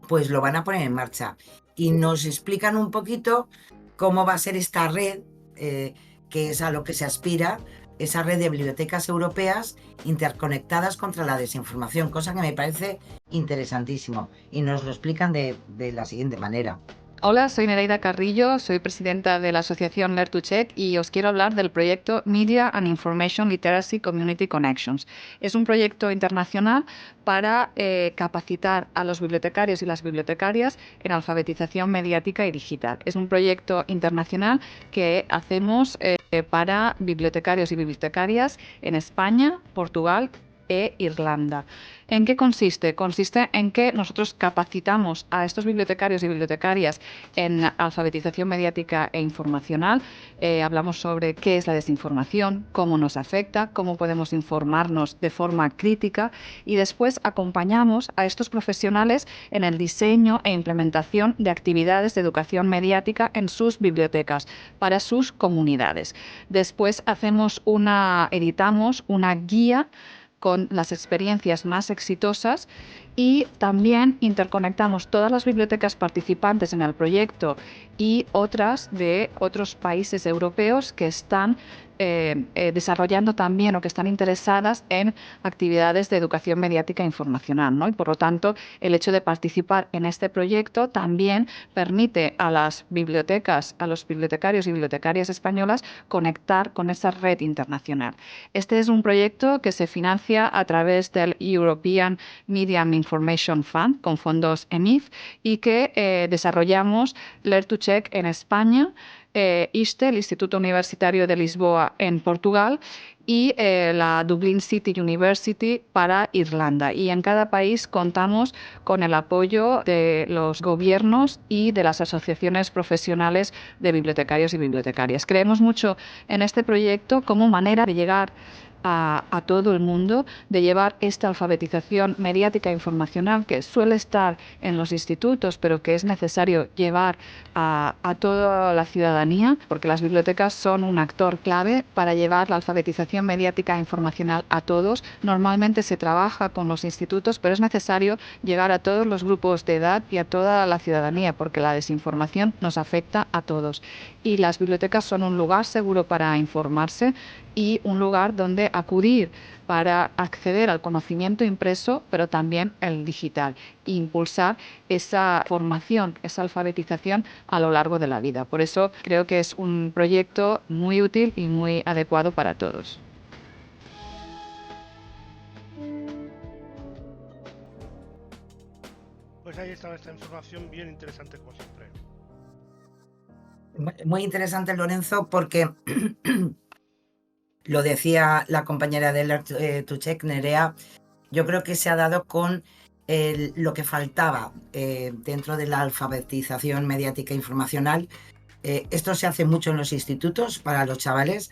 pues lo van a poner en marcha. Y nos explican un poquito cómo va a ser esta red, que es a lo que se aspira, esa red de bibliotecas europeas interconectadas contra la desinformación, cosa que me parece interesantísimo. Y nos lo explican de la siguiente manera. Hola, soy Nereida Carrillo, soy presidenta de la asociación Learn to Check y os quiero hablar del proyecto Media and Information Literacy Community Connections. Es un proyecto internacional para capacitar a los bibliotecarios y las bibliotecarias en alfabetización mediática y digital. Es un proyecto internacional que hacemos para bibliotecarios y bibliotecarias en España, Portugal e Irlanda. ¿En qué consiste? Consiste en que nosotros capacitamos a estos bibliotecarios y bibliotecarias en alfabetización mediática e informacional. Hablamos sobre qué es la desinformación, cómo nos afecta, cómo podemos informarnos de forma crítica y después acompañamos a estos profesionales en el diseño e implementación de actividades de educación mediática en sus bibliotecas para sus comunidades. Después editamos una guía con las experiencias más exitosas y también interconectamos todas las bibliotecas participantes en el proyecto y otras de otros países europeos que están desarrollando también o que están interesadas en actividades de educación mediática e informacional, ¿no? Y por lo tanto, el hecho de participar en este proyecto también permite a las bibliotecas, a los bibliotecarios y bibliotecarias españolas conectar con esa red internacional. Este es un proyecto que se financia a través del European Media and Information Fund con fondos EMIF y que desarrollamos Learn to Check en España ISTE, el Instituto Universitario de Lisboa en Portugal, y la Dublin City University para Irlanda. Y en cada país contamos con el apoyo de los gobiernos y de las asociaciones profesionales de bibliotecarios y bibliotecarias. Creemos mucho en este proyecto como manera de llegar a todo el mundo, de llevar esta alfabetización mediática e informacional que suele estar en los institutos, pero que es necesario llevar a toda la ciudadanía, porque las bibliotecas son un actor clave para llevar la alfabetización mediática e informacional a todos. Normalmente se trabaja con los institutos, pero es necesario llegar a todos los grupos de edad y a toda la ciudadanía, porque la desinformación nos afecta a todos. Y las bibliotecas son un lugar seguro para informarse y un lugar donde acudir para acceder al conocimiento impreso, pero también el digital, e impulsar esa formación, esa alfabetización a lo largo de la vida. Por eso creo que es un proyecto muy útil y muy adecuado para todos. Pues ahí estaba esta información bien interesante como siempre. Muy interesante, Lorenzo, porque lo decía la compañera de Lertuchek, Nerea, yo creo que se ha dado con lo que faltaba dentro de la alfabetización mediática e informacional. Esto se hace mucho en los institutos para los chavales,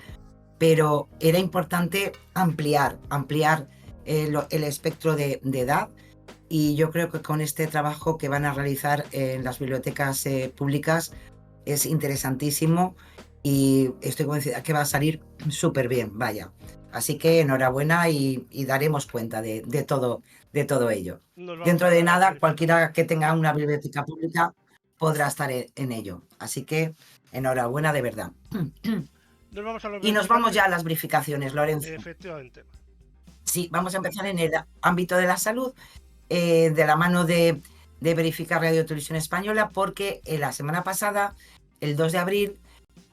pero era importante ampliar el espectro de edad, y yo creo que con este trabajo que van a realizar en las bibliotecas públicas es interesantísimo, y estoy convencida que va a salir súper bien, vaya. Así que enhorabuena, y daremos cuenta de todo ello. Dentro de nada, cualquiera que tenga una biblioteca pública podrá estar en ello. Así que enhorabuena de verdad. Y nos vamos ya a las verificaciones, Lorenzo. Efectivamente. Sí, vamos a empezar en el ámbito de la salud, de la mano de Verifica Radio Televisión Española, porque la semana pasada, el 2 de abril,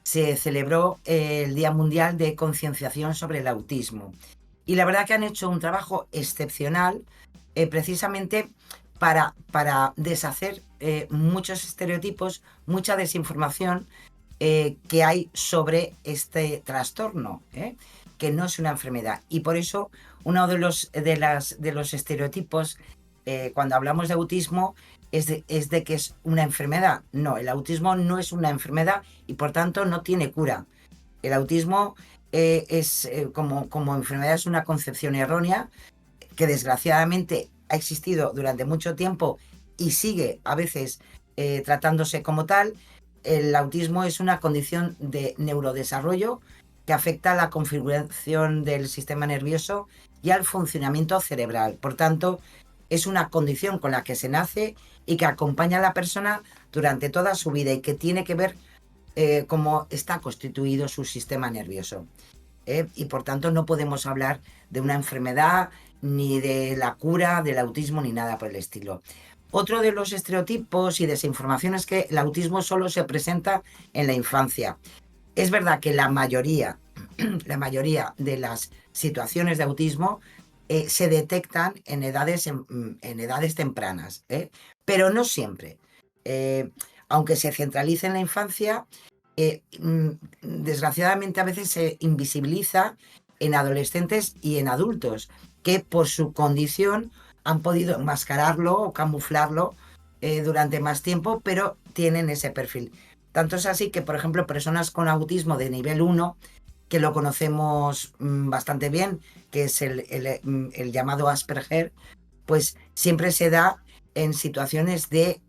se celebró el Día Mundial de Concienciación sobre el Autismo. Y la verdad que han hecho un trabajo excepcional, precisamente para deshacer muchos estereotipos, mucha desinformación que hay sobre este trastorno, que no es una enfermedad. Y por eso uno de los estereotipos cuando hablamos de autismo es de que es una enfermedad. No, el autismo no es una enfermedad y por tanto no tiene cura. El autismo como enfermedad es una concepción errónea que desgraciadamente ha existido durante mucho tiempo y sigue a veces tratándose como tal. El autismo es una condición de neurodesarrollo que afecta a la configuración del sistema nervioso y al funcionamiento cerebral. Por tanto, es una condición con la que se nace y que acompaña a la persona durante toda su vida, y que tiene que ver cómo está constituido su sistema nervioso. Y por tanto no podemos hablar de una enfermedad, ni de la cura del autismo, ni nada por el estilo. Otro de los estereotipos y desinformación es que el autismo solo se presenta en la infancia. Es verdad que la mayoría de las situaciones de autismo se detectan en edades tempranas, pero no siempre. Aunque se centralice en la infancia, desgraciadamente a veces se invisibiliza en adolescentes y en adultos, que por su condición han podido enmascararlo o camuflarlo durante más tiempo, pero tienen ese perfil. Tanto es así que, por ejemplo, personas con autismo de nivel 1, que lo conocemos bastante bien, que es el llamado Asperger, pues siempre se da en situaciones de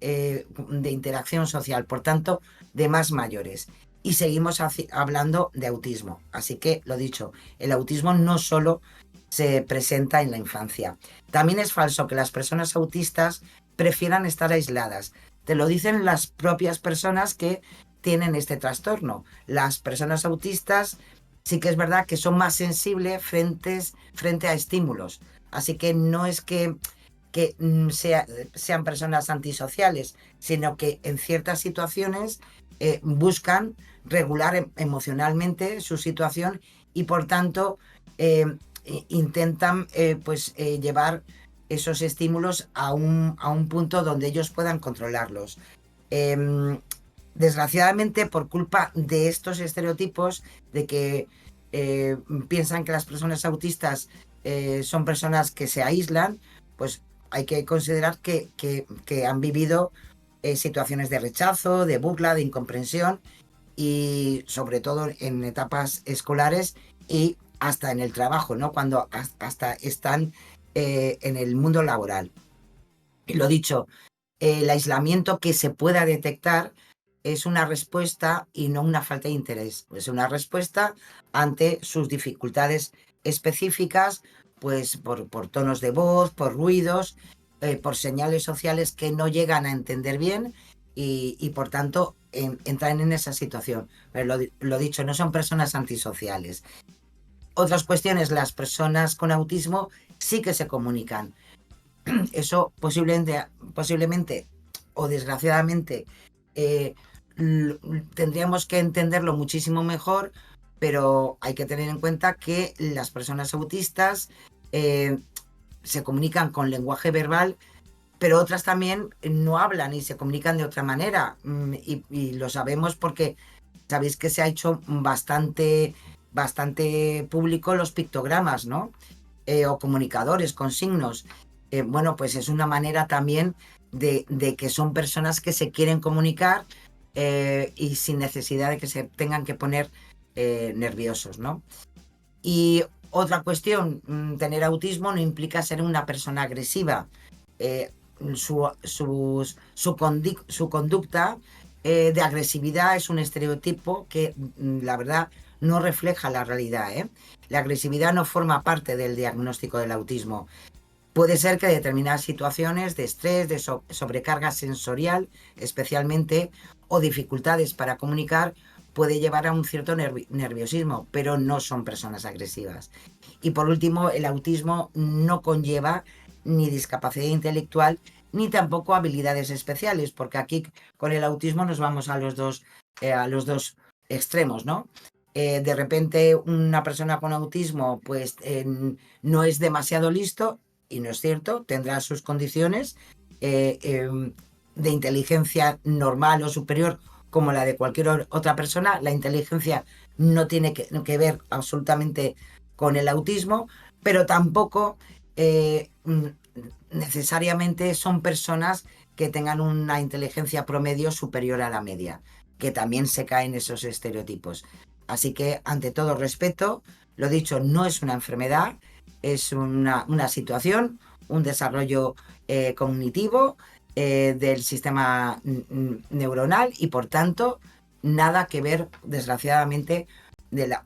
interacción social, por tanto, de más mayores. Y seguimos hablando de autismo. Así que, lo dicho, el autismo no solo se presenta en la infancia. También es falso que las personas autistas prefieran estar aisladas. Te lo dicen las propias personas que tienen este trastorno. Las personas autistas sí que es verdad que son más sensibles frente a estímulos. Así que no es que sean personas antisociales, sino que en ciertas situaciones buscan regular emocionalmente su situación, y por tanto intentan llevar esos estímulos a un punto donde ellos puedan controlarlos. desgraciadamente, por culpa de estos estereotipos, de que piensan que las personas autistas son personas que se aíslan, pues hay que considerar que han vivido situaciones de rechazo, de burla, de incomprensión, y sobre todo en etapas escolares y hasta en el trabajo, ¿no? Cuando hasta están en el mundo laboral. Y lo dicho, el aislamiento que se pueda detectar es una respuesta y no una falta de interés. Es una respuesta ante sus dificultades específicas, pues por tonos de voz, por ruidos, por señales sociales que no llegan a entender bien y por tanto entran en esa situación. Pero lo dicho, no son personas antisociales. Otras cuestiones, las personas con autismo sí que se comunican. Eso posiblemente o desgraciadamente tendríamos que entenderlo muchísimo mejor, pero hay que tener en cuenta que las personas autistas se comunican con lenguaje verbal, pero otras también no hablan y se comunican de otra manera. Y lo sabemos porque sabéis que se ha hecho bastante público los pictogramas, ¿no? O comunicadores con signos. Bueno, pues es una manera también de que son personas que se quieren comunicar y sin necesidad de que se tengan que poner nerviosos, ¿no? Y otra cuestión, tener autismo no implica ser una persona agresiva. Su conducta de agresividad es un estereotipo que la verdad no refleja la realidad, ¿eh? La agresividad no forma parte del diagnóstico del autismo. Puede ser que determinadas situaciones de estrés, de sobrecarga sensorial, especialmente, o dificultades para comunicar, puede llevar a un cierto nerviosismo, pero no son personas agresivas. Y por último, el autismo no conlleva ni discapacidad intelectual, ni tampoco habilidades especiales, porque aquí con el autismo nos vamos a los dos extremos, ¿no? De repente una persona con autismo pues no es demasiado listo, y no es cierto, tendrá sus condiciones de inteligencia normal o superior como la de cualquier otra persona. La inteligencia no tiene que ver absolutamente con el autismo, pero tampoco necesariamente son personas que tengan una inteligencia promedio superior a la media, que también se caen esos estereotipos. Así que, ante todo respeto, lo dicho, no es una enfermedad, es una situación, un desarrollo cognitivo del sistema neuronal y, por tanto, nada que ver, desgraciadamente,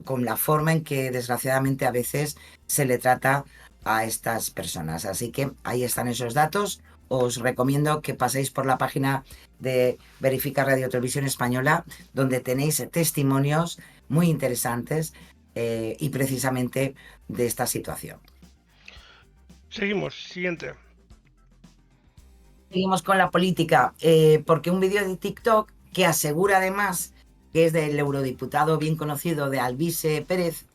con la forma en que, desgraciadamente, a veces se le trata a estas personas. Así que ahí están esos datos. Os recomiendo que paséis por la página de Verifica Radio Televisión Española, donde tenéis testimonios muy interesantes y precisamente de esta situación. Seguimos, siguiente. Seguimos con la política, porque un vídeo de TikTok que asegura además que es del eurodiputado bien conocido de Alvise Pérez,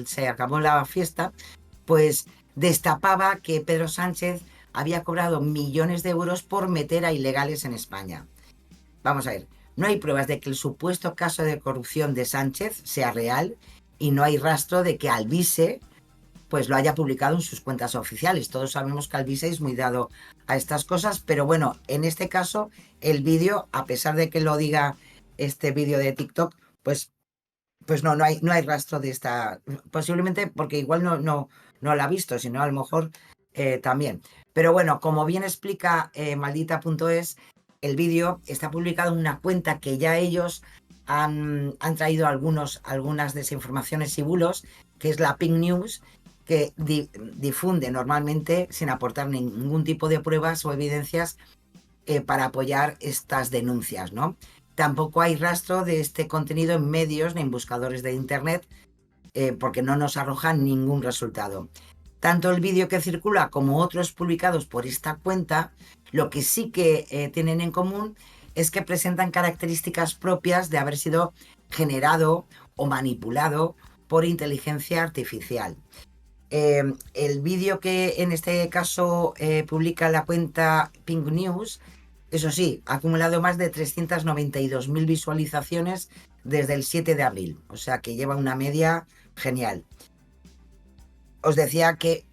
Se acabó la fiesta, pues destapaba que Pedro Sánchez había cobrado millones de euros por meter a ilegales en España. Vamos a ver, no hay pruebas de que el supuesto caso de corrupción de Sánchez sea real y no hay rastro de que Alvise pues lo haya publicado en sus cuentas oficiales. Todos sabemos que Alvise es muy dado a estas cosas, pero bueno, en este caso el vídeo, a pesar de que lo diga este vídeo de TikTok, pues no hay rastro de esta, posiblemente porque igual no la ha visto, sino a lo mejor también. Pero bueno, como bien explica maldita.es, el vídeo está publicado en una cuenta que ya ellos han traído algunas desinformaciones y bulos, que es la Pink News, que difunde normalmente sin aportar ningún tipo de pruebas o evidencias para apoyar estas denuncias, ¿no? Tampoco hay rastro de este contenido en medios ni en buscadores de internet porque no nos arrojan ningún resultado. Tanto el vídeo que circula como otros publicados por esta cuenta, lo que sí que tienen en común es que presentan características propias de haber sido generado o manipulado por inteligencia artificial. El vídeo que en este caso publica la cuenta Pink News Eso sí, ha acumulado más de 392.000 visualizaciones desde el 7 de abril, o sea que lleva una media genial. Os decía que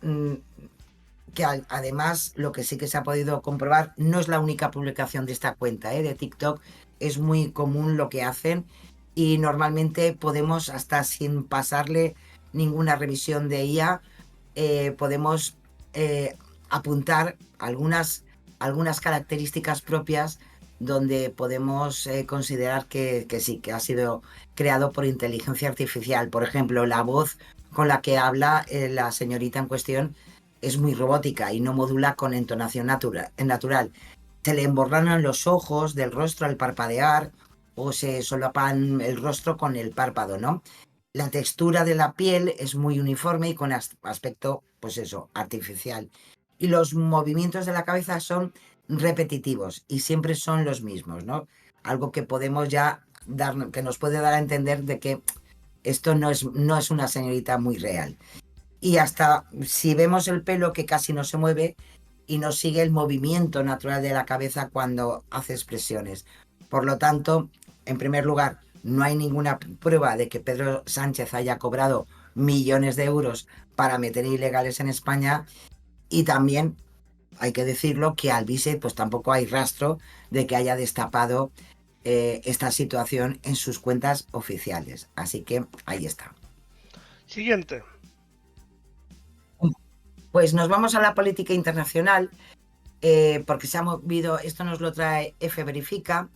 además lo que sí que se ha podido comprobar, no es la única publicación de esta cuenta de TikTok, es muy común lo que hacen y normalmente podemos, hasta sin pasarle ninguna revisión de IA, podemos apuntar algunas características propias donde podemos considerar que sí, que ha sido creado por inteligencia artificial. Por ejemplo, la voz con la que habla la señorita en cuestión es muy robótica y no modula con entonación natural. Se le emborranan los ojos del rostro al parpadear o se solapan el rostro con el párpado, ¿no? La textura de la piel es muy uniforme y con aspecto, pues eso, artificial. Y los movimientos de la cabeza son repetitivos y siempre son los mismos, ¿no? Algo que podemos ya que nos puede dar a entender de que esto no es una señorita muy real. Y hasta si vemos el pelo que casi no se mueve y no sigue el movimiento natural de la cabeza cuando hace expresiones. Por lo tanto, en primer lugar, no hay ninguna prueba de que Pedro Sánchez haya cobrado millones de euros para meter ilegales en España, y también hay que decirlo que Alvise pues tampoco hay rastro de que haya destapado esta situación en sus cuentas oficiales. Así que ahí está. Siguiente. Pues nos vamos a la política internacional, porque se ha movido, esto nos lo trae F Verifica,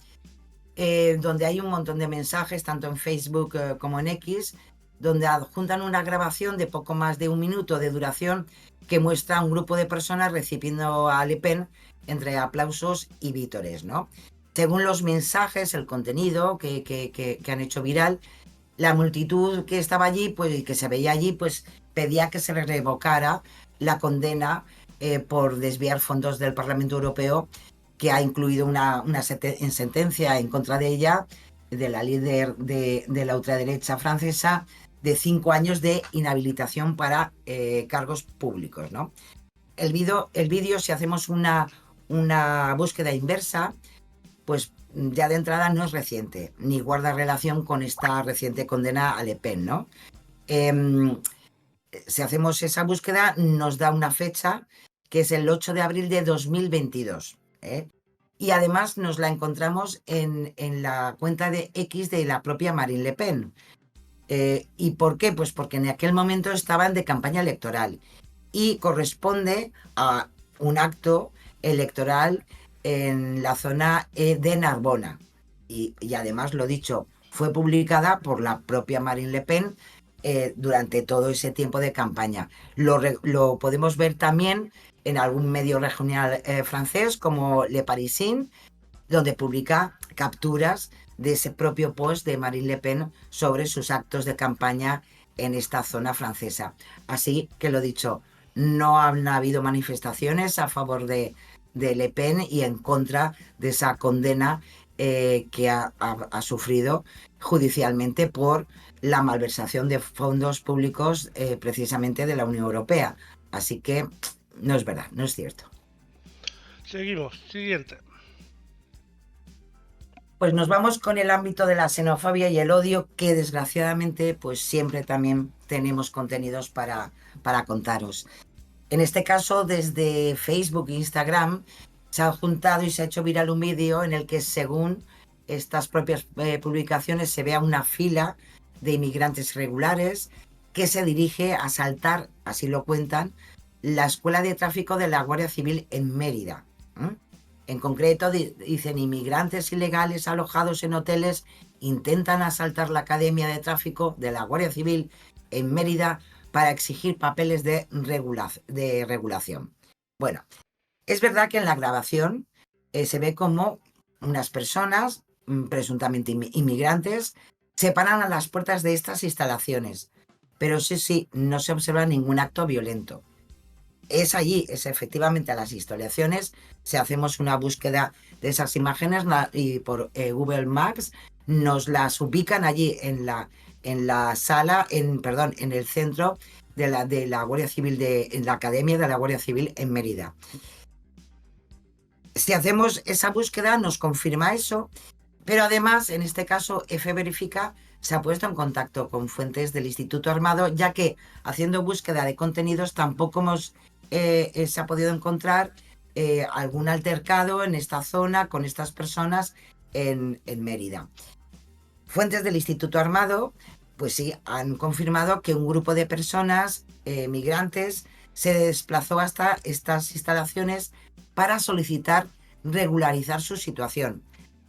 donde hay un montón de mensajes, tanto en Facebook como en X, donde adjuntan una grabación de poco más de 1 minuto de duración que muestra a un grupo de personas recibiendo a Le Pen entre aplausos y vítores, ¿no? Según los mensajes, el contenido que han hecho viral, la multitud que estaba allí, pues, y que se veía allí, pues pedía que se le revocara la condena por desviar fondos del Parlamento Europeo, que ha incluido una sentencia en contra de ella, de la líder de la ultraderecha francesa, de 5 años de inhabilitación para cargos públicos, ¿no? El vídeo, si hacemos una búsqueda inversa, pues ya de entrada no es reciente, ni guarda relación con esta reciente condena a Le Pen, ¿no? Si hacemos esa búsqueda, nos da una fecha que es el 8 de abril de 2022, ¿eh? Y además nos la encontramos en la cuenta de X de la propia Marine Le Pen. ¿Y por qué? Pues porque en aquel momento estaban de campaña electoral y corresponde a un acto electoral en la zona de Narbona. Y además, lo dicho, fue publicada por la propia Marine Le Pen durante todo ese tiempo de campaña. Lo podemos ver también en algún medio regional francés como Le Parisien, donde publica capturas de ese propio post de Marine Le Pen sobre sus actos de campaña en esta zona francesa. Así que, lo dicho, no han habido manifestaciones a favor de Le Pen y en contra de esa condena que ha sufrido judicialmente por la malversación de fondos públicos precisamente de la Unión Europea. Así que no es verdad, no es cierto. Seguimos, siguiente. Pues nos vamos con el ámbito de la xenofobia y el odio, que desgraciadamente pues siempre también tenemos contenidos para contaros. En este caso, desde Facebook e Instagram se ha juntado y se ha hecho viral un vídeo en el que, según estas propias publicaciones, se vea una fila de inmigrantes irregulares que se dirige a asaltar, así lo cuentan, la escuela de tráfico de la Guardia Civil en Mérida. En concreto, dicen: inmigrantes ilegales alojados en hoteles intentan asaltar la Academia de Tráfico de la Guardia Civil en Mérida para exigir papeles de regulación. Bueno, es verdad que en la grabación se ve como unas personas, presuntamente inmigrantes, se paran a las puertas de estas instalaciones, pero sí, no se observa ningún acto violento. Es allí, es efectivamente a las instalaciones. Si hacemos una búsqueda de esas imágenes y por Google Maps, nos las ubican allí en la sala, en el centro de la Guardia Civil, en la Academia de la Guardia Civil en Mérida. Si hacemos esa búsqueda nos confirma eso, pero además en este caso F Verifica se ha puesto en contacto con fuentes del Instituto Armado, ya que haciendo búsqueda de contenidos tampoco se ha podido encontrar algún altercado en esta zona con estas personas en Mérida. Fuentes del Instituto Armado, pues sí, han confirmado que un grupo de personas migrantes se desplazó hasta estas instalaciones para solicitar regularizar su situación.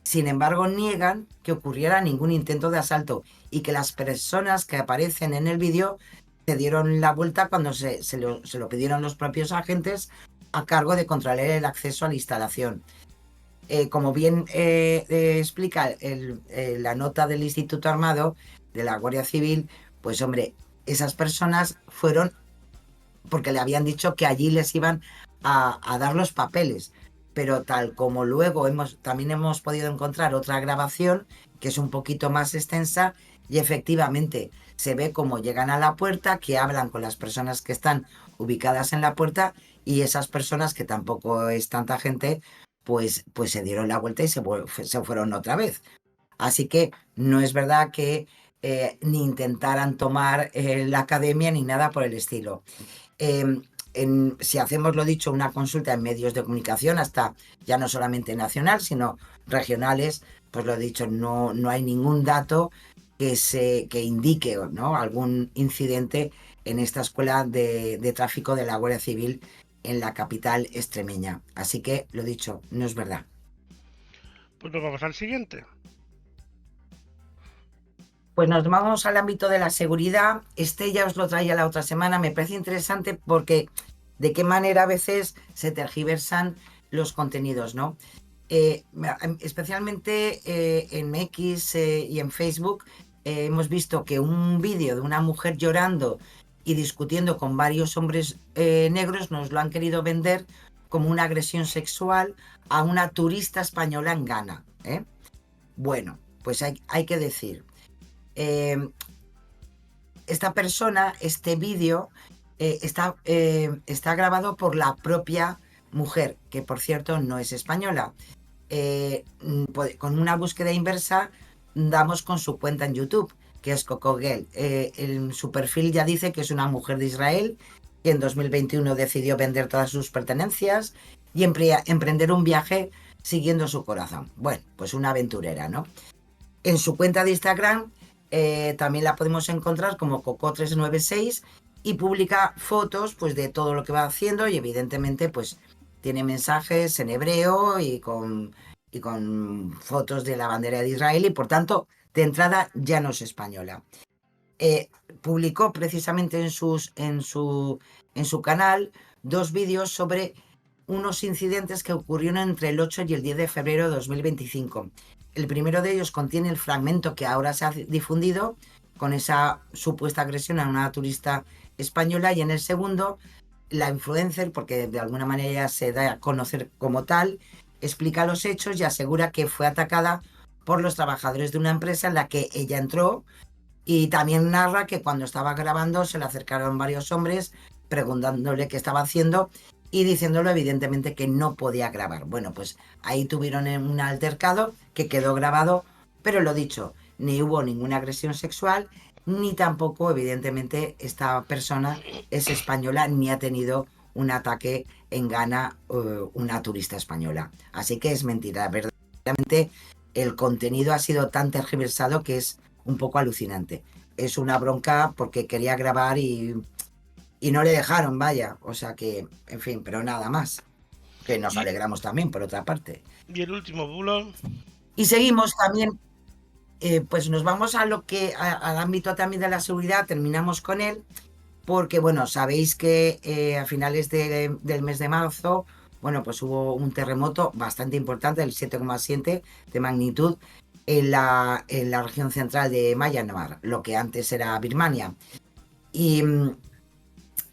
Sin embargo, niegan que ocurriera ningún intento de asalto y que las personas que aparecen en el vídeo se dieron la vuelta cuando se lo pidieron los propios agentes a cargo de controlar el acceso a la instalación. Como bien explica la nota del Instituto Armado, de la Guardia Civil, pues hombre, esas personas fueron porque le habían dicho que allí les iban a dar los papeles, pero tal como luego también hemos podido encontrar otra grabación que es un poquito más extensa y efectivamente se ve cómo llegan a la puerta, que hablan con las personas que están ubicadas en la puerta y esas personas, que tampoco es tanta gente, pues se dieron la vuelta y se fueron otra vez. Así que no es verdad que ni intentaran tomar la academia ni nada por el estilo. Si hacemos, lo dicho, una consulta en medios de comunicación, hasta ya no solamente nacional, sino regionales, pues lo dicho, no hay ningún dato que indique, ¿no?, algún incidente en esta escuela de tráfico de la Guardia Civil en la capital extremeña. Así que, lo dicho, no es verdad. Pues nos vamos al siguiente. Pues nos vamos al ámbito de la seguridad. Ya os lo traía la otra semana. Me parece interesante porque de qué manera a veces se tergiversan los contenidos, ¿no? Especialmente en X y en Facebook hemos visto que un vídeo de una mujer llorando y discutiendo con varios hombres negros nos lo han querido vender como una agresión sexual a una turista española en Ghana, ¿eh? Bueno, pues hay que decir, esta persona, este vídeo está grabado por la propia mujer, que por cierto no es española. Con una búsqueda inversa damos con su cuenta en YouTube, que es Coco Girl. En su perfil ya dice que es una mujer de Israel que en 2021 decidió vender todas sus pertenencias y emprender un viaje siguiendo su corazón. Bueno, pues una aventurera, ¿no? En su cuenta de Instagram también la podemos encontrar como Coco396 y publica fotos pues de todo lo que va haciendo y evidentemente pues tiene mensajes en hebreo y con fotos de la bandera de Israel y por tanto de entrada ya no es española. Publicó precisamente en su canal 2 vídeos sobre unos incidentes que ocurrieron entre el 8 y el 10 de febrero de 2025. El primero de ellos contiene el fragmento que ahora se ha difundido con esa supuesta agresión a una turista española y en el segundo la influencer, porque de alguna manera se da a conocer como tal, explica los hechos y asegura que fue atacada por los trabajadores de una empresa en la que ella entró y también narra que cuando estaba grabando se le acercaron varios hombres preguntándole qué estaba haciendo y diciéndolo evidentemente que no podía grabar. Bueno, pues ahí tuvieron un altercado que quedó grabado, pero lo dicho, ni hubo ninguna agresión sexual, ni tampoco evidentemente esta persona es española ni ha tenido un ataque en Ghana una turista española. Así que es mentira, verdaderamente el contenido ha sido tan tergiversado que es un poco alucinante. Es una bronca porque quería grabar y no le dejaron, vaya. O sea que, en fin, pero nada más. Que nos alegramos también, por otra parte. Y el último bulo. Y seguimos también, pues nos vamos al ámbito también de la seguridad, terminamos con él, porque, bueno, sabéis que a finales del mes de marzo, bueno, pues hubo un terremoto bastante importante, el 7,7 de magnitud, en la región central de Myanmar, lo que antes era Birmania. Y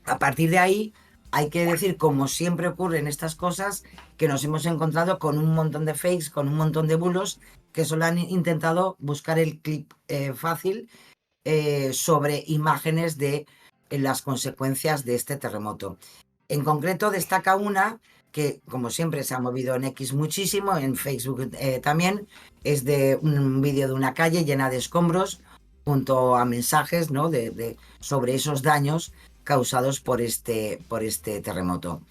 a partir de ahí, hay que decir, como siempre ocurre en estas cosas, que nos hemos encontrado con un montón de fakes, con un montón de bulos, que solo han intentado buscar el clip fácil sobre imágenes de las consecuencias de este terremoto. En concreto destaca una que, como siempre, se ha movido en X muchísimo, en Facebook también, es de un vídeo de una calle llena de escombros junto a mensajes, ¿no?, sobre esos daños causados por este terremoto.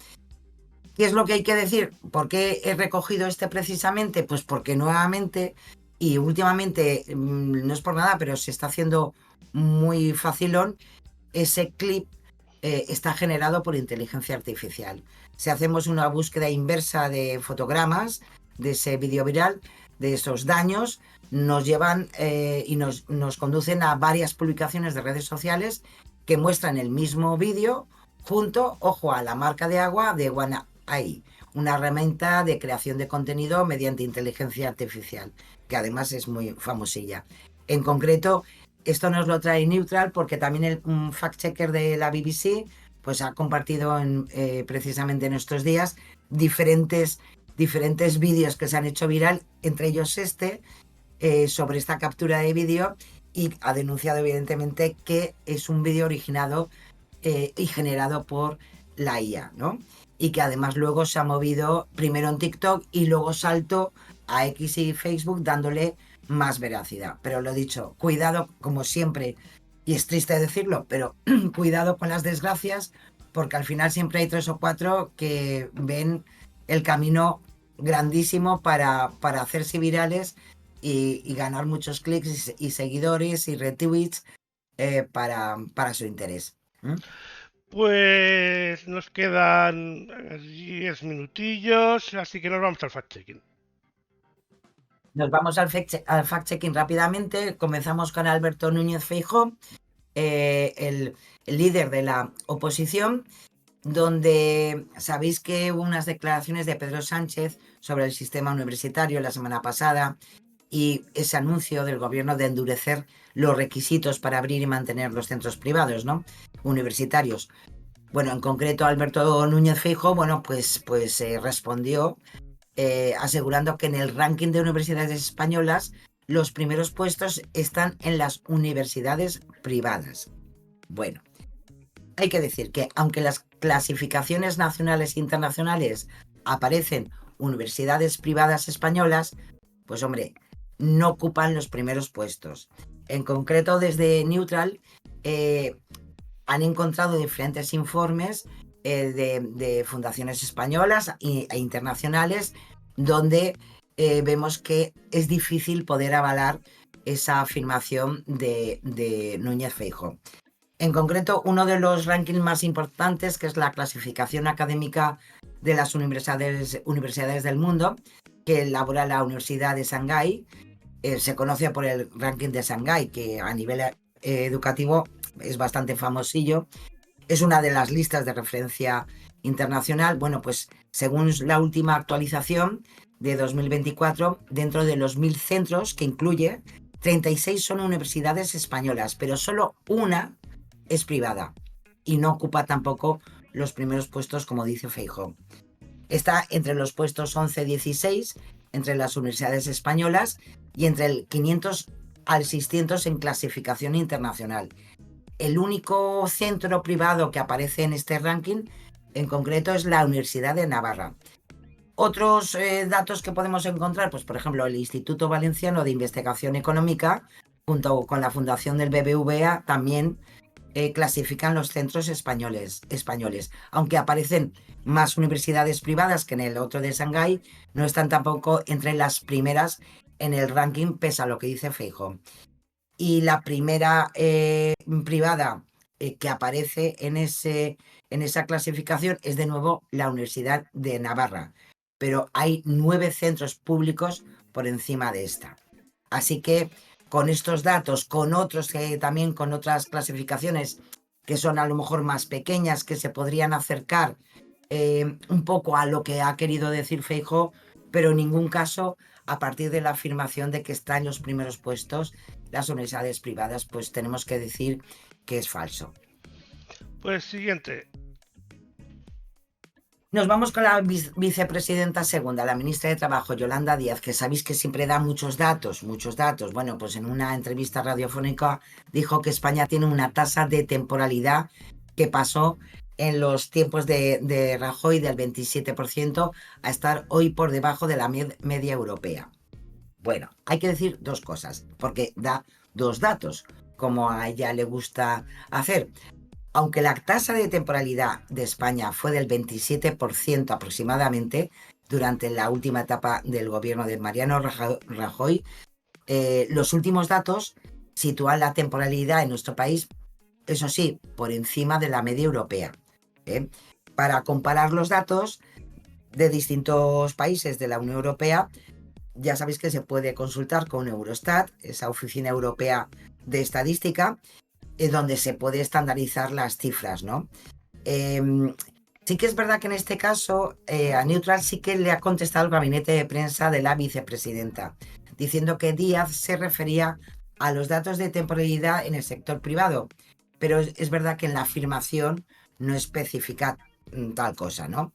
¿Qué es lo que hay que decir? ¿Por qué he recogido este precisamente? Pues porque nuevamente y últimamente, no es por nada, pero se está haciendo muy facilón, ese clip está generado por inteligencia artificial. Si hacemos una búsqueda inversa de fotogramas de ese vídeo viral, de esos daños, nos llevan y nos conducen a varias publicaciones de redes sociales que muestran el mismo vídeo junto, ojo, a la marca de agua de OneAI, una herramienta de creación de contenido mediante inteligencia artificial, que además es muy famosilla. En concreto, esto nos lo trae Neutral porque también un fact-checker de la BBC pues ha compartido precisamente en estos días diferentes vídeos que se han hecho viral, entre ellos sobre esta captura de vídeo, y ha denunciado evidentemente que es un vídeo originado y generado por la IA, ¿no? Y que además luego se ha movido primero en TikTok y luego saltó a X y Facebook dándole más veracidad. Pero lo dicho, cuidado, como siempre, y es triste decirlo, pero cuidado con las desgracias, porque al final siempre hay 3 o 4 que ven el camino grandísimo para hacerse virales y ganar muchos clics y seguidores y retweets para su interés. Pues nos quedan 10 minutillos, así que nos vamos al fact-checking. Nos vamos al fact-checking rápidamente. Comenzamos con Alberto Núñez Feijóo, el líder de la oposición, donde sabéis que hubo unas declaraciones de Pedro Sánchez sobre el sistema universitario la semana pasada y ese anuncio del gobierno de endurecer los requisitos para abrir y mantener los centros privados, ¿no?, universitarios. Bueno, en concreto Alberto Núñez Feijóo, bueno, pues respondió asegurando que en el ranking de universidades españolas los primeros puestos están en las universidades privadas. Bueno, hay que decir que aunque en las clasificaciones nacionales e internacionales aparecen universidades privadas españolas, pues hombre, no ocupan los primeros puestos. En concreto, desde Neutral han encontrado diferentes informes de fundaciones españolas e internacionales donde vemos que es difícil poder avalar esa afirmación de Núñez Feijóo. En concreto, uno de los rankings más importantes, que es la clasificación académica de las universidades del mundo, que elabora la Universidad de Shanghái, se conoce por el ranking de Shanghái, que a nivel educativo es bastante famosillo. Es una de las listas de referencia internacional. Bueno, pues según la última actualización de 2024, dentro de los 1.000 centros que incluye, 36 son universidades españolas, pero solo una es privada y no ocupa tampoco los primeros puestos, como dice Feijóo. Está entre los puestos 11-16 entre las universidades españolas y entre el 500 al 600 en clasificación internacional. El único centro privado que aparece en este ranking en concreto es la Universidad de Navarra. Otros datos que podemos encontrar, pues por ejemplo el Instituto Valenciano de Investigación Económica junto con la Fundación del BBVA también clasifican los centros españoles, aunque aparecen más universidades privadas que en el otro de Shanghái, no están tampoco entre las primeras en el ranking, pese a lo que dice Feijóo. Y la primera privada que aparece en esa clasificación es de nuevo la Universidad de Navarra, pero hay 9 centros públicos por encima de esta. Así que con estos datos, con otros también con otras clasificaciones que son a lo mejor más pequeñas, que se podrían acercar un poco a lo que ha querido decir Feijóo, pero en ningún caso a partir de la afirmación de que está en los primeros puestos las universidades privadas, pues tenemos que decir que es falso. Pues siguiente. Nos vamos con la vicepresidenta segunda, la ministra de Trabajo, Yolanda Díaz, que sabéis que siempre da muchos datos. Bueno, pues en una entrevista radiofónica dijo que España tiene una tasa de temporalidad que pasó en los tiempos de Rajoy del 27% a estar hoy por debajo de la media europea. Bueno, hay que decir dos cosas, porque da dos datos, como a ella le gusta hacer. Aunque la tasa de temporalidad de España fue del 27% aproximadamente durante la última etapa del gobierno de Mariano Rajoy, los últimos datos sitúan la temporalidad en nuestro país, eso sí, por encima de la media europea. Para comparar los datos de distintos países de la Unión Europea, ya sabéis que se puede consultar con Eurostat, esa oficina europea de estadística, donde se puede estandarizar las cifras, ¿no? Sí que es verdad que en este caso a Neutral sí que le ha contestado el gabinete de prensa de la vicepresidenta, diciendo que Díaz se refería a los datos de temporalidad en el sector privado, pero es verdad que en la afirmación no especifica tal cosa, ¿no?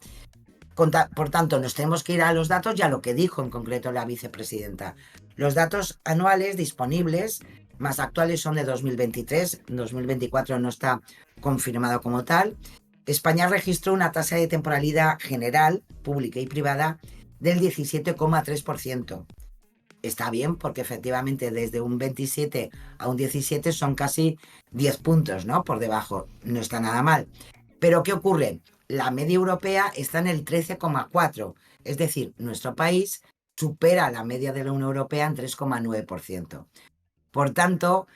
Por tanto, nos tenemos que ir a los datos y a lo que dijo en concreto la vicepresidenta. Los datos anuales disponibles más actuales son de 2023, 2024 no está confirmado como tal. España registró una tasa de temporalidad general, pública y privada, del 17,3%. Está bien porque efectivamente desde un 27 a un 17 son casi 10 puntos, ¿no? Por debajo, no está nada mal. Pero ¿qué ocurre? La media europea está en el 13,4%, es decir, nuestro país supera la media de la Unión Europea en 3,9%. Por tanto,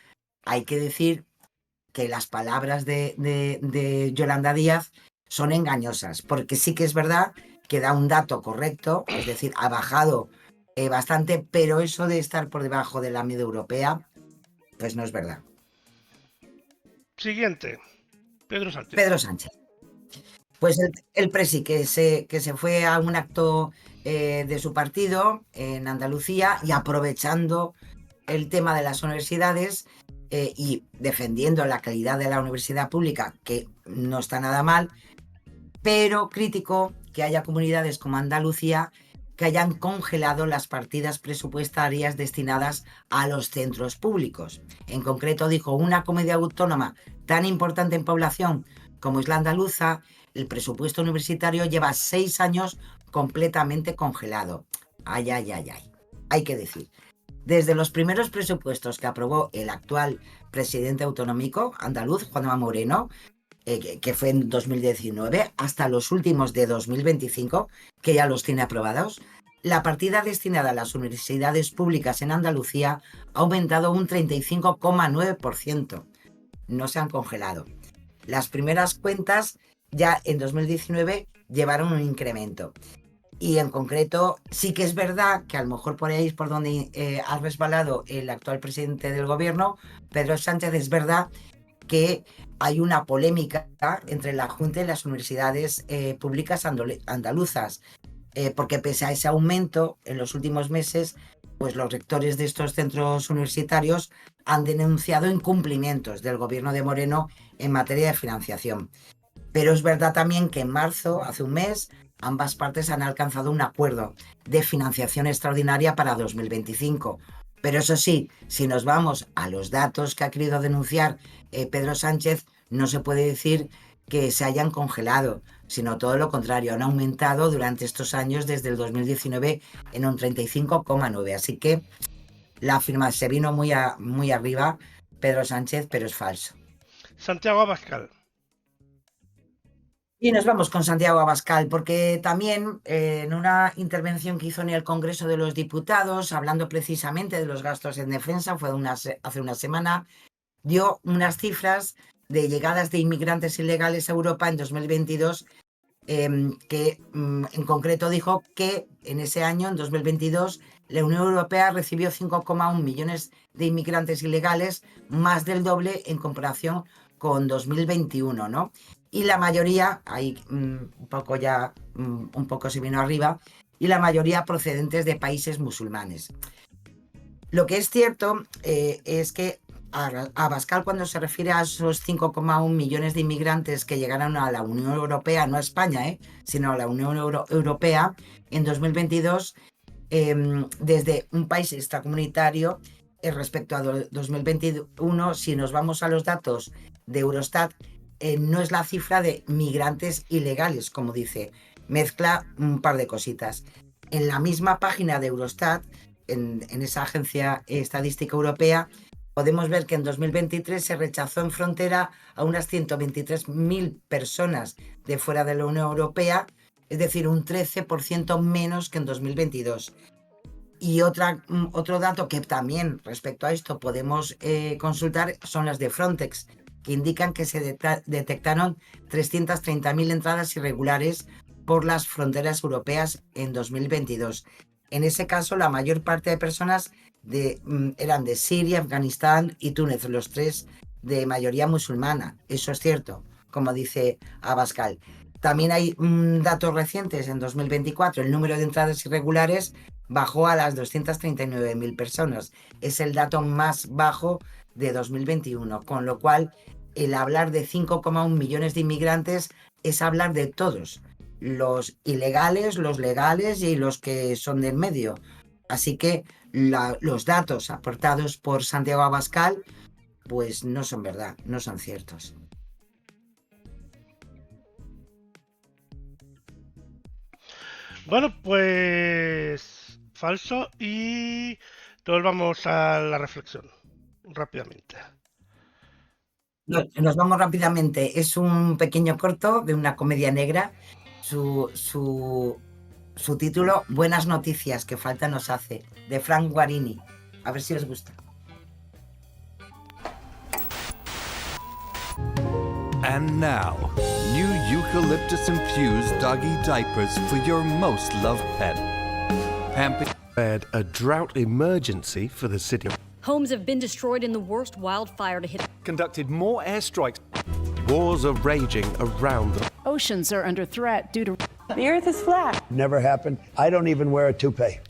hay que decir que las palabras de Yolanda Díaz son engañosas, porque sí que es verdad que da un dato correcto, es decir, ha bajado bastante, pero eso de estar por debajo de la media europea, pues no es verdad. Siguiente, Pedro Sánchez. Pedro Sánchez. Pues el presi que se fue a un acto de su partido en Andalucía y aprovechando el tema de las universidades y defendiendo la calidad de la universidad pública, que no está nada mal, pero criticó que haya comunidades como Andalucía que hayan congelado las partidas presupuestarias destinadas a los centros públicos. En concreto dijo, una comunidad autónoma tan importante en población como es la andaluza, el presupuesto universitario lleva 6 años completamente congelado. Ay, ay, ay, ay. Hay que decir, desde los primeros presupuestos que aprobó el actual presidente autonómico andaluz, Juanma Moreno, que fue en 2019, hasta los últimos de 2025, que ya los tiene aprobados, la partida destinada a las universidades públicas en Andalucía ha aumentado un 35,9%. No se han congelado. Las primeras cuentas ya en 2019 llevaron un incremento. Y en concreto, sí que es verdad que a lo mejor por ahí es por donde ha resbalado el actual presidente del gobierno, Pedro Sánchez, es verdad que hay una polémica entre la Junta y las universidades públicas andaluzas, porque pese a ese aumento en los últimos meses, pues los rectores de estos centros universitarios han denunciado incumplimientos del gobierno de Moreno en materia de financiación. Pero es verdad también que en marzo, hace un mes, ambas partes han alcanzado un acuerdo de financiación extraordinaria para 2025. Pero eso sí, si nos vamos a los datos que ha querido denunciar Pedro Sánchez, no se puede decir que se hayan congelado, sino todo lo contrario, han aumentado durante estos años desde el 2019 en un 35,9%. Así que la firma se vino muy arriba, Pedro Sánchez, pero es falso. Santiago Abascal. Y nos vamos con Santiago Abascal, porque también en una intervención que hizo en el Congreso de los Diputados, hablando precisamente de los gastos en defensa, fue hace una semana, dio unas cifras de llegadas de inmigrantes ilegales a Europa en 2022, que en concreto dijo que en ese año, en 2022, la Unión Europea recibió 5,1 millones de inmigrantes ilegales, más del doble en comparación con 2021, ¿no? Y la mayoría, ahí un poco se vino arriba, y la mayoría procedentes de países musulmanes. Lo que es cierto es que Abascal, cuando se refiere a esos 5,1 millones de inmigrantes que llegaron a la Unión Europea, no a España, sino a la Unión Europea, en 2022, desde un país extracomunitario, respecto a 2021, si nos vamos a los datos de Eurostat, no es la cifra de migrantes ilegales, como dice, mezcla un par de cositas. En la misma página de Eurostat, en esa agencia estadística europea, podemos ver que en 2023 se rechazó en frontera a unas 123.000 personas de fuera de la Unión Europea, es decir, un 13% menos que en 2022. Y otro dato que también respecto a esto podemos consultar son las de Frontex, que indican que se detectaron 330.000 entradas irregulares por las fronteras europeas en 2022. En ese caso, la mayor parte de personas eran de Siria, Afganistán y Túnez, los tres de mayoría musulmana. Eso es cierto, como dice Abascal. También hay datos recientes, en 2024 el número de entradas irregulares bajó a las 239.000 personas. Es el dato más bajo de 2021, con lo cual el hablar de 5,1 millones de inmigrantes es hablar de todos, los ilegales, los legales y los que son del medio. Así que los datos aportados por Santiago Abascal pues no son verdad, no son ciertos. Bueno, pues falso, y todos vamos a la reflexión rápidamente. Nos vamos rápidamente. Es un pequeño corto de una comedia negra. Su título, Buenas noticias, que falta nos hace, de Frank Guarini. A ver si os gusta. And now, new eucalyptus-infused doggy diapers for your most loved pet. Declared a drought emergency for the city. Homes have been destroyed in the worst wildfire to hit. Conducted more airstrikes. Wars are raging around the... Oceans are under threat due to... The earth is flat. Never happened. I don't even wear a toupee.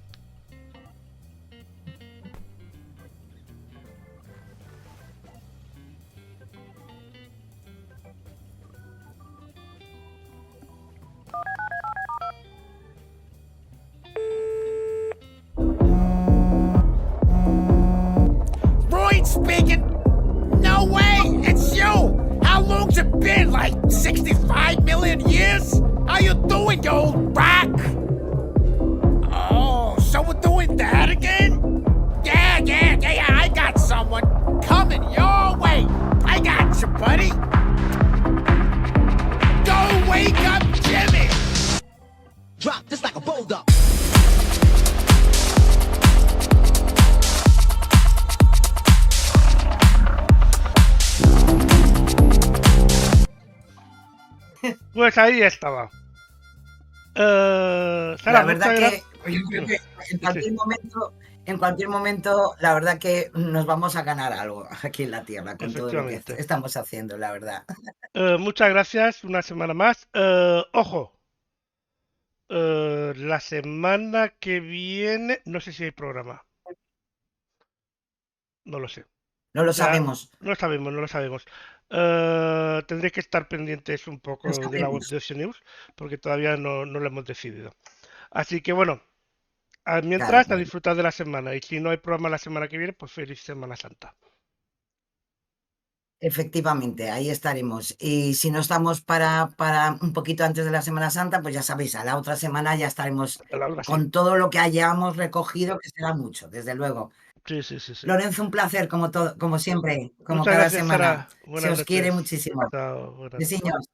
Freud speaking! No way! It's you! How long's it been? Like 65 million years? How you doing, you old rock? Oh, so we're doing that again? Yeah, I got someone coming your way. I got you, buddy. Go wake up Jimmy! Drop just like a boulder. Pues ahí estaba. Sara, la verdad muchas que yo creo que en cualquier momento, la verdad que nos vamos a ganar algo aquí en la Tierra con todo lo que Efectivamente. estamos haciendo, la verdad. Muchas gracias, una semana más. Ojo, la semana que viene, no sé si hay programa. No lo sé. No lo Ya, sabemos. No lo sabemos. Tendréis que estar pendientes un poco No de la web sabemos. de Ocean News, porque todavía no lo hemos decidido. Así que bueno, mientras, a disfrutar de la semana. Y si no hay programa la semana que viene, pues feliz Semana Santa. Efectivamente, ahí estaremos. Y si no estamos para un poquito antes de la Semana Santa, pues ya sabéis, a la otra semana ya estaremos con todo lo que hayamos recogido, que será mucho, desde luego. Sí. Lorenzo, un placer, como siempre, como Muchas cada gracias, semana. Sara. Se Buenas os quiere noches. muchísimo. Chao, buenas noches. Besiños.